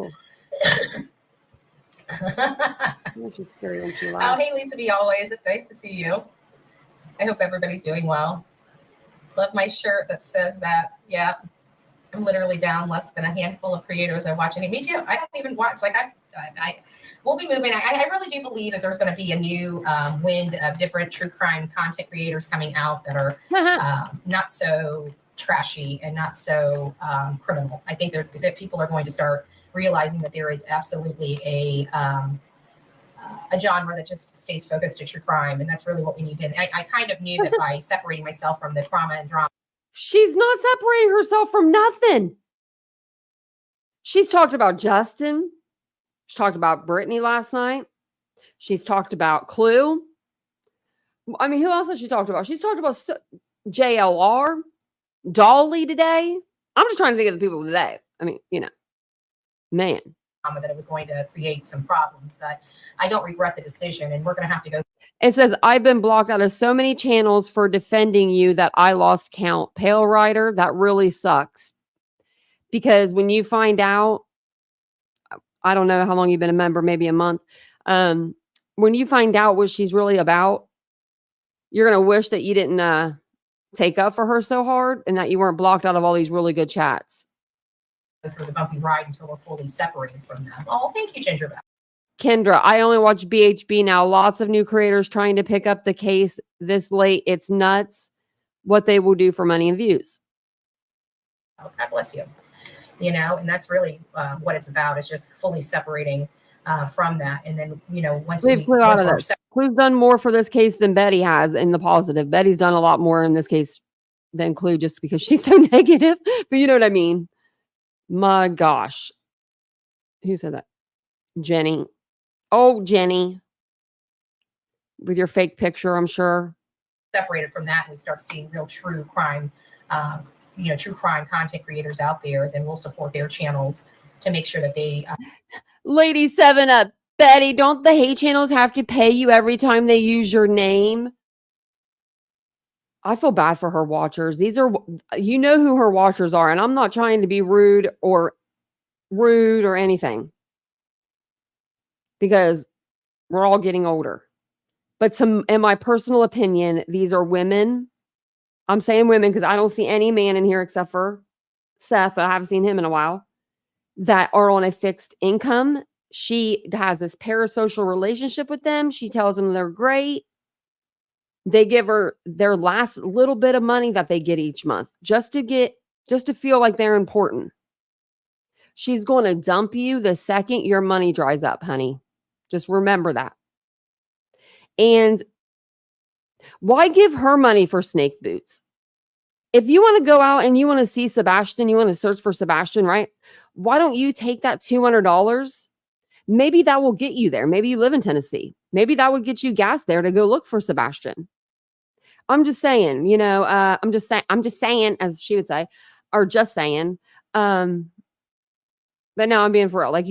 That's scary when she Oh, laughs. hey, Lisa B. Always. It's nice to see you. I hope everybody's doing well. Love my shirt that says that. Yeah, I'm literally down less than a handful of creators are watching it. Me too. I don't even watch. Like I will be moving. I really do believe that there's going to be a new wind of different true crime content creators coming out that are not so trashy and not so criminal. I think that people are going to start realizing that there is absolutely a genre that just stays focused to true crime, and that's really what we need to. And I kind of knew that by separating myself from the trauma and drama. She's not separating herself from nothing. She's talked about Justin. She talked about Brittany last night. She's talked about Clue. I mean, who else has she talked about? She's talked about JLR, Dolly today. I'm just trying to think of the people today. I mean, you know, man. That it was going to create some problems, but I don't regret the decision, and we're going to have to go. It says, I've been blocked out of so many channels for defending you that I lost count. Pale Rider, that really sucks. Because when you find out, I don't know how long you've been a member, maybe a month. When you find out what she's really about, you're going to wish that you didn't take up for her so hard and that you weren't blocked out of all these really good chats. For the bumpy ride until we're fully separated from them. Oh, thank you, Gingerbread. Kendra, I only watch BHB now. Lots of new creators trying to pick up the case this late. It's nuts what they will do for money and views. Oh, God bless you. You know, and that's really what it's about. It's just fully separating from that. And then, you know, once Leave Clue out of this. Clue's done more for this case than Betty has in the positive. Betty's done a lot more in this case than Clue just because she's so negative. But you know what I mean? My gosh. Who said that? Jenny. Oh, Jenny. With your fake picture, I'm sure. Separated from that, and we start seeing real true crime, true crime content creators out there, then we'll support their channels to make sure that they. Lady 7 Up. Betty, don't the hate channels have to pay you every time they use your name? I feel bad for her watchers. These are, you know who her watchers are, and I'm not trying to be rude or anything because we're all getting older. But in my personal opinion, these are women. I'm saying women because I don't see any man in here except for Seth. I haven't seen him in a while. That are on a fixed income. She has this parasocial relationship with them. She tells them they're great. They give her their last little bit of money that they get each month just to feel like they're important. She's going to dump you the second your money dries up, honey. Just remember that. And why give her money for snake boots? If you want to go out and you want to see Sebastian, you want to search for Sebastian, right? Why don't you take that $200? Maybe that will get you there. Maybe you live in Tennessee. Maybe that would get you gas there to go look for Sebastian. I'm just saying, you know, I'm just saying, as she would say, or just saying. But no, I'm being for real. Like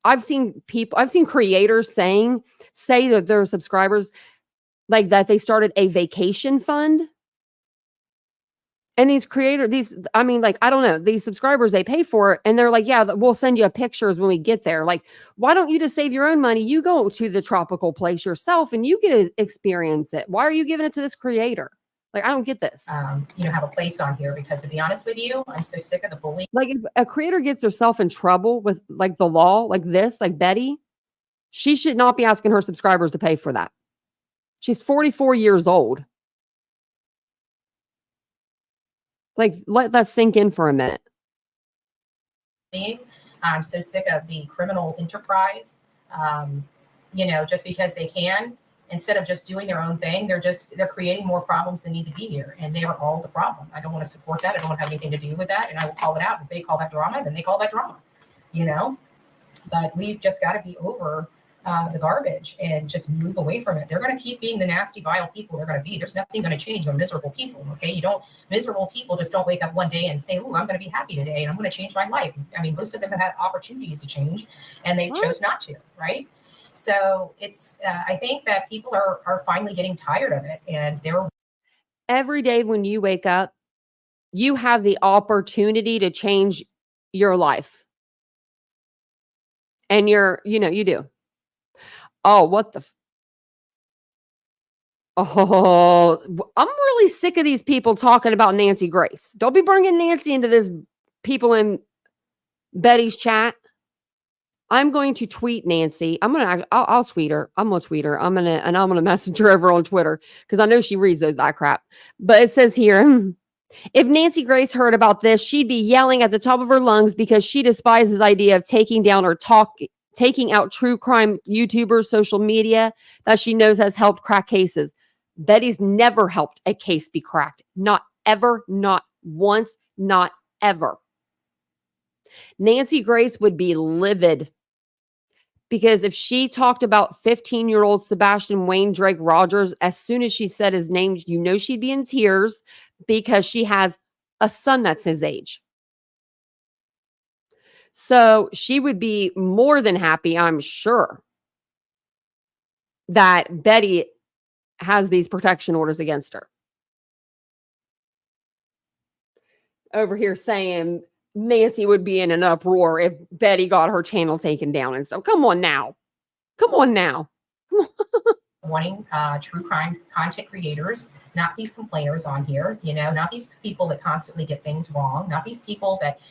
I've seen creators say to their subscribers like that they started a vacation fund. And these creators, I don't know, these subscribers, they pay for it. And they're like, yeah, we'll send you pictures when we get there. Like, why don't you just save your own money? You go to the tropical place yourself and you get to experience it. Why are you giving it to this creator? Like, I don't get this. Have a place on here because to be honest with you, I'm so sick of the bullying. Like if a creator gets herself in trouble with like the law, like this, like Betty, she should not be asking her subscribers to pay for that. She's 44 years old. Like, let that sink in for a minute. I'm so sick of the criminal enterprise. Just because they can, instead of just doing their own thing, they're creating more problems than need to be here, and they are all the problem. I don't want to support that. I don't want to have anything to do with that, and I will call it out. If they call that drama, then they call that drama. But we've just got to be over the garbage and just move away from it. They're going to keep being the nasty, vile people they're going to be. There's nothing going to change. They're miserable people. Okay. Miserable people just don't wake up one day and say, "Ooh, I'm going to be happy today and I'm going to change my life." I mean, most of them have had opportunities to change and they've chose not to. Right. So I think that people are finally getting tired of it, and every day when you wake up, you have the opportunity to change your life. And you do. Oh, what the? Oh, I'm really sick of these people talking about Nancy Grace. Don't be bringing Nancy into this people in Betty's chat. I'm going to tweet Nancy. I'll tweet her. I'm going to tweet her. I'm going to message her over on Twitter because I know she reads that crap. But it says here, if Nancy Grace heard about this, she'd be yelling at the top of her lungs because she despises the idea of taking out true crime YouTubers, social media that she knows has helped crack cases. Betty's never helped a case be cracked. Not ever, not once, not ever. Nancy Grace would be livid because if she talked about 15-year-old Sebastian Wayne Drake Rogers, as soon as she said his name, she'd be in tears because she has a son that's his age. So she would be more than happy, I'm sure, that Betty has these protection orders against her. Over here saying Nancy would be in an uproar if Betty got her channel taken down and stuff. Come on now. Wanting true crime content creators, not these complainers on here, not these people that constantly get things wrong, not these people that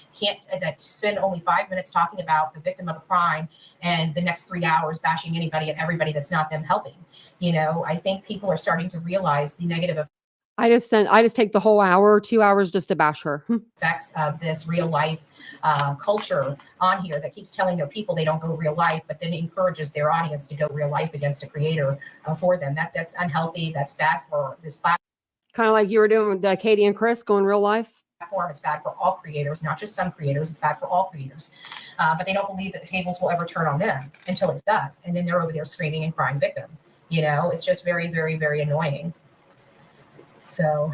spend only 5 minutes talking about the victim of a crime and the next 3 hours bashing anybody and everybody that's not them helping. I think people are starting to realize the negative I just take the whole hour or 2 hours just to bash her. effects of this real life culture on here that keeps telling their people they don't go real life, but then encourages their audience to go real life against a creator for them. That's unhealthy. That's bad for this platform. Kind of like you were doing with Katie and Chris going real life. It's bad for all creators, not just some creators. It's bad for all creators. But they don't believe that the tables will ever turn on them until it does. And then they're over there screaming and crying victim. It's just very, very, very annoying. So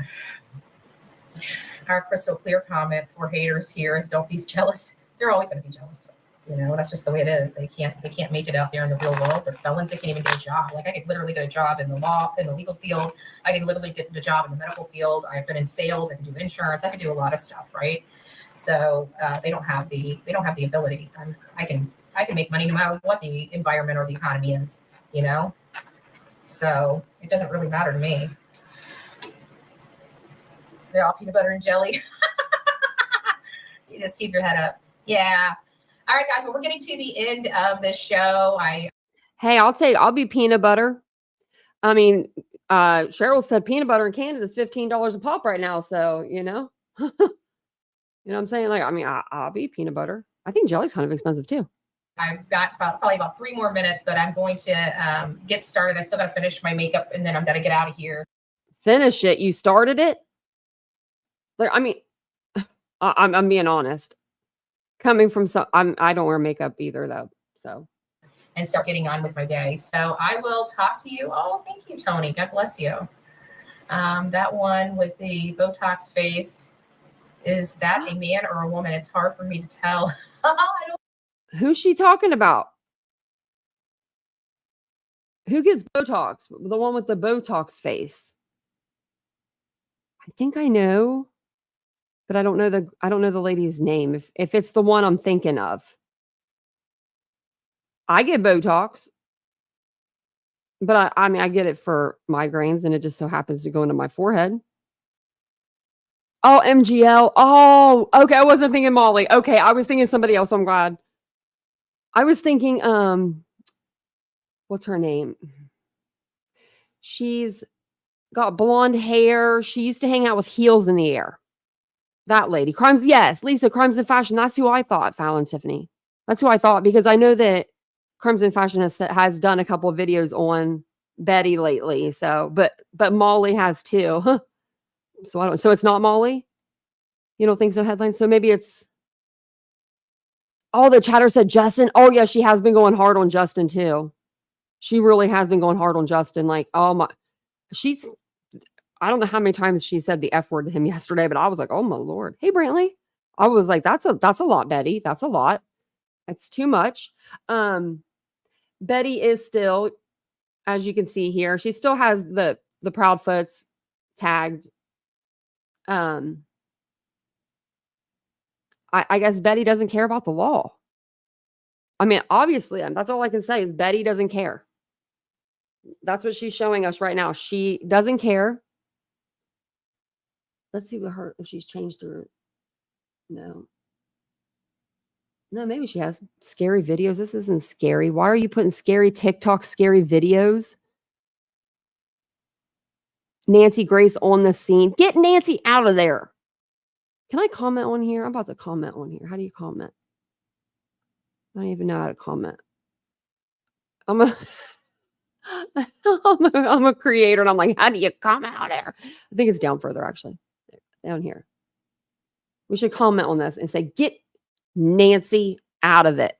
our crystal clear comment for haters here is don't be jealous. They're always going to be jealous. That's just the way it is. They can't make it out there in the real world. They're felons. They can't even get a job. Like I could literally get a job in the legal field. I could literally get a job in the medical field. I've been in sales. I can do insurance. I can do a lot of stuff. Right. So they don't have the ability. I can make money no matter what the environment or the economy is, so it doesn't really matter to me. They're all peanut butter and jelly. You just keep your head up. Yeah. All right, guys. Well, we're getting to the end of the show. I'll be peanut butter. I mean, Cheryl said peanut butter in Canada is $15 a pop right now. So, you know what I'm saying? Like, I mean, I'll be peanut butter. I think jelly's kind of expensive too. I've got probably about 3 more minutes, but I'm going to get started. I still got to finish my makeup and then I'm going to get out of here. Finish it. You started it? Like, I mean, I'm being honest. Coming from I don't wear makeup either though. So. And start getting on with my day. So I will talk to you. Oh, thank you, Tony. God bless you. That one with the Botox face, is that a man or a woman? It's hard for me to tell. Who's she talking about? Who gets Botox? The one with the Botox face. I think I know, but I don't know the lady's name. If it's the one I'm thinking of. I get Botox, but I mean, I get it for migraines and it just so happens to go into my forehead. Oh, MGL. Oh, okay. I wasn't thinking Molly. Okay. I was thinking somebody else. I'm glad. I was thinking, what's her name? She's got blonde hair. She used to hang out with heels in the air. That lady. Crimes, yes. Lisa, Crimes in Fashion. That's who I thought, Fallon Tiffany. That's who I thought, because I know that Crimes in Fashion has done a couple of videos on Betty lately. So, but Molly has too. Huh. So it's not Molly? You don't think so, headlines? So maybe it's, oh, the chatter said Justin. Oh yeah, she has been going hard on Justin too. She really has been going hard on Justin. Like, oh my, I don't know how many times she said the F word to him yesterday, but I was like, oh my Lord. Hey, Brantley. I was like, that's a lot, Betty. That's a lot. That's too much. Betty is still, as you can see here, she still has the Proudfoots tagged. I guess Betty doesn't care about the law. I mean, obviously, that's all I can say is Betty doesn't care. That's what she's showing us right now. She doesn't care. Let's see if she's changed her. No, maybe she has scary videos. This isn't scary. Why are you putting scary TikTok, scary videos? Nancy Grace on the scene. Get Nancy out of there. Can I comment on here? I'm about to comment on here. How do you comment? I don't even know how to comment. I'm a creator, and I'm like, how do you comment on there? I think it's down further, actually. Down here. We should comment on this and say, get Nancy out of it.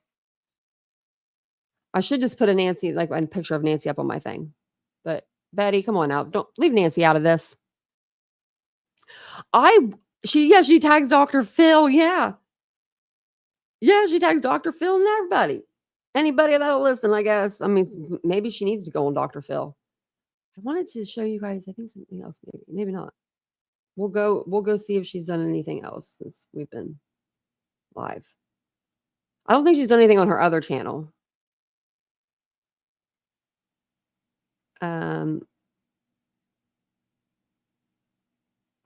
I should just put a picture of Nancy up on my thing. But Betty, come on out. Don't leave Nancy out of this. She tags Dr. Phil. Yeah. Yeah, she tags Dr. Phil and everybody. Anybody that'll listen, I guess. I mean, maybe she needs to go on Dr. Phil. I wanted to show you guys, I think something else, maybe not. We'll go see if she's done anything else since we've been live. I don't think she's done anything on her other channel.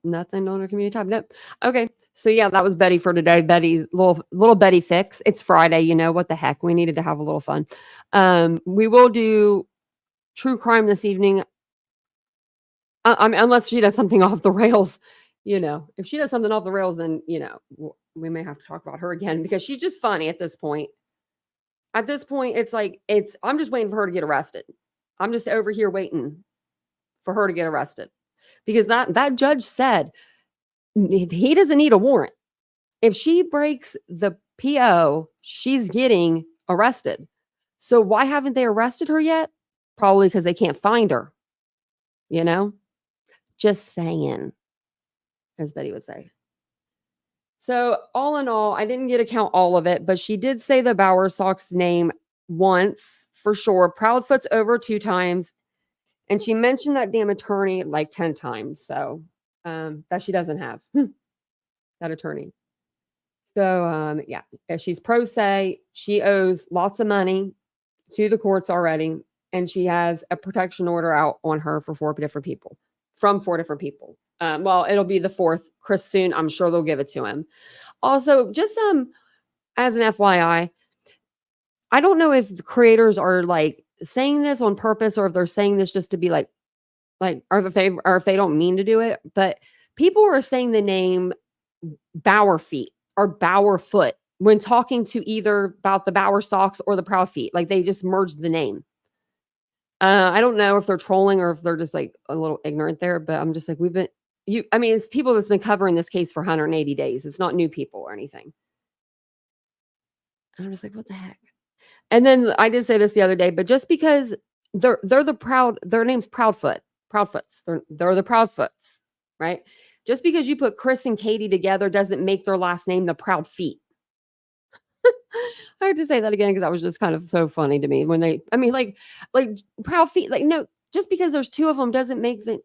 Nothing on her community tab. Nope. Okay. So yeah, that was Betty for today. Betty's little Betty fix. It's Friday, what the heck? We needed to have a little fun. We will do true crime this evening. Unless she does something off the rails, if she does something off the rails, then, we may have to talk about her again, because she's just funny at this point. At this point, I'm just waiting for her to get arrested. I'm just over here waiting for her to get arrested, because that judge said he doesn't need a warrant. If she breaks the PO, she's getting arrested. So why haven't they arrested her yet? Probably because they can't find her. Just saying, as Betty would say. So all in all, I didn't get to count all of it, but she did say the Bowersox name once for sure. Proudfoot's over 2 times. And she mentioned that damn attorney like 10 times. So that she doesn't have that attorney. So yeah, she's pro se. She owes lots of money to the courts already. And she has a protection order out on her for 4 different people. From 4 different people. Well, it'll be the 4th. Chris soon, I'm sure they'll give it to him. Also, just as an FYI, I don't know if the creators are like saying this on purpose, or if they're saying this just to be like, or if they don't mean to do it. But people are saying the name Bowerfeet or Bowerfoot when talking to either about the Bowersox or the Proudfeet. Like, they just merged the name. I don't know if they're trolling or if they're just like a little ignorant there, but I'm just like, it's people that's been covering this case for 180 days. It's not new people or anything. And I'm just like, what the heck? And then I did say this the other day, but just because their name's Proudfoots. They're the Proudfoots, right? Just because you put Chris and Katie together doesn't make their last name the Proudfeet. I have to say that again because that was just kind of so funny to me when like Proudfeet. Like, no, just because there's 2 of them doesn't make the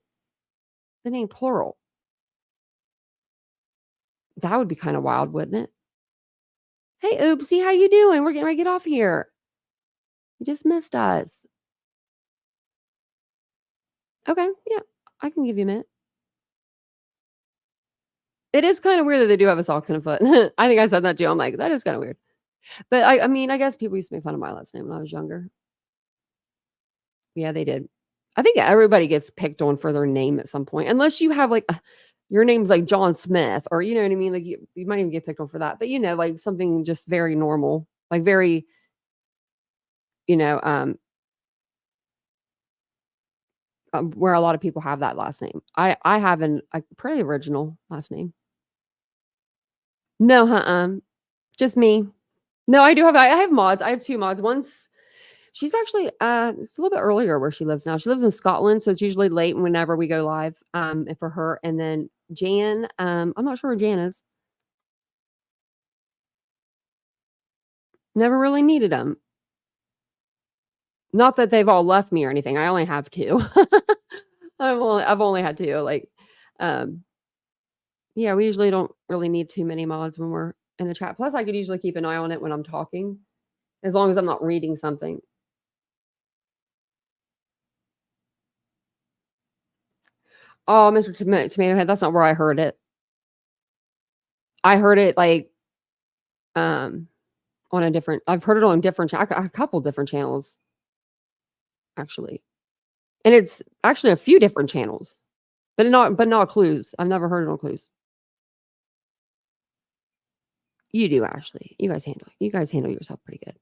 name plural. That would be kind of wild, wouldn't it? Hey, Oopsie, how you doing? We're getting ready to get off here. You just missed us. Okay, yeah, I can give you a minute. It is kind of weird that they do have a sock and a foot. I think I said that too. I'm like, that is kind of weird. But I guess people used to make fun of my last name when I was younger. Yeah, they did. I think everybody gets picked on for their name at some point, unless you have like your name's like John Smith, or you know what I mean. Like you might even get picked on for that, but like something just very normal, like very you know where a lot of people have that last name. I have a pretty original last name. No, just me. No, I have mods. I have 2 mods. One's she's actually it's a little bit earlier where she lives now. She lives in Scotland, so it's usually late whenever we go live. And for her, and then Jan, I'm not sure where Jan is. Never really needed them. Not that they've all left me or anything. I only have 2. I've only had 2. Like, yeah, we usually don't really need too many mods when we're in the chat. Plus, I could usually keep an eye on it when I'm talking, as long as I'm not reading something. Oh, Mr. Tomato Head, that's not where I heard it. I heard it like on a different. I've heard it on a couple different channels, actually, and it's actually a few different channels, but not Clues. I've never heard it on Clues. You do, Ashley. You guys handle yourself pretty good.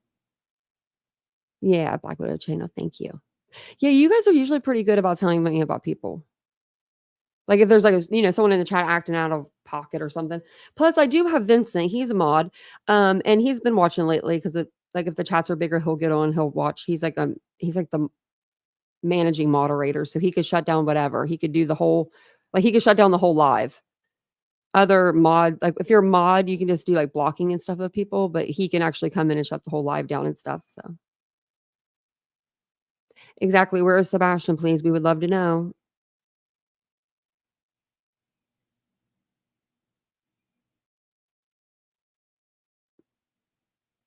Yeah, Black Widow channel. Thank you. Yeah, you guys are usually pretty good about telling me about people. Like if there's like someone in the chat acting out of pocket or something. Plus, I do have Vincent. He's a mod, and he's been watching lately because like if the chats are bigger, he'll get on. He'll watch. He's like the managing moderator, so he could shut down whatever. He could do the whole, like he could shut down the whole live. Other mod, like if you're a mod, you can just do like blocking and stuff of people, but he can actually come in and shut the whole live down and stuff. So exactly, where is Sebastian? Please, we would love to know.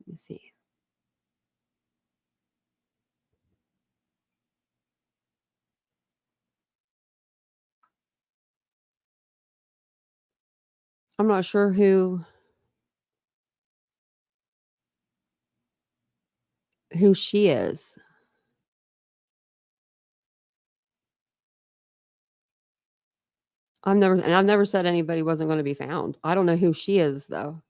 Let me see. I'm not sure who she is. I've never said anybody wasn't going to be found. I don't know who she is though.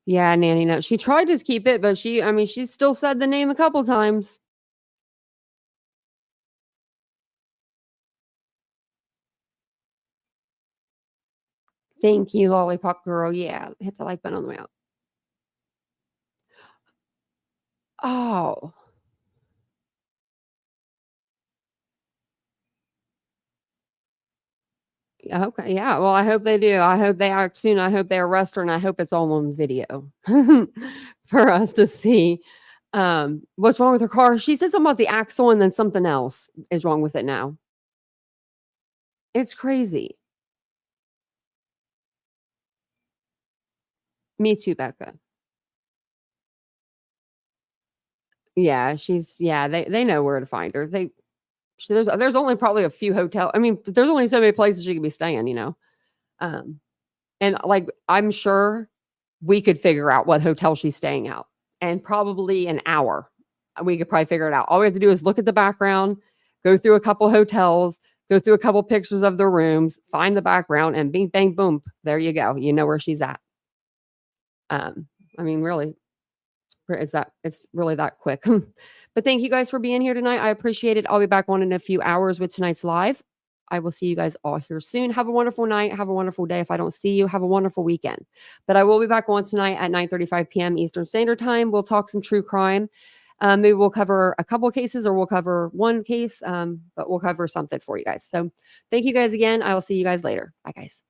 Yeah, Nanny, no. She tried to keep it, but she still said the name a couple times. Thank you, Lollipop Girl. Yeah, hit the like button on the way out. Oh. Okay, yeah. Well, I hope they do. I hope they act soon. I hope they arrest her, and I hope it's all on video for us to see. What's wrong with her car? She said something about the axle, and then something else is wrong with it now. It's crazy. Me too, Becca. Yeah, they know where to find her. There's only probably a few hotel. I mean, there's only so many places she could be staying, and like I'm sure we could figure out what hotel she's staying at, and probably an hour we could probably figure it out. All we have to do is look at the background, go through a couple hotels, go through a couple pictures of the rooms, find the background, and bing bang boom, there you go. You know where she's at. I mean, really, it's really that quick. But thank you guys for being here tonight. I appreciate it. I'll be back on in a few hours with tonight's live. I will see you guys all here soon. Have a wonderful night. Have a wonderful day. If I don't see you, have a wonderful weekend. But I will be back on tonight at 9:35 p.m. Eastern Standard Time. We'll talk some true crime. Maybe we'll cover a couple of cases, or we'll cover one case, but we'll cover something for you guys. So thank you guys again. I will see you guys later. Bye, guys.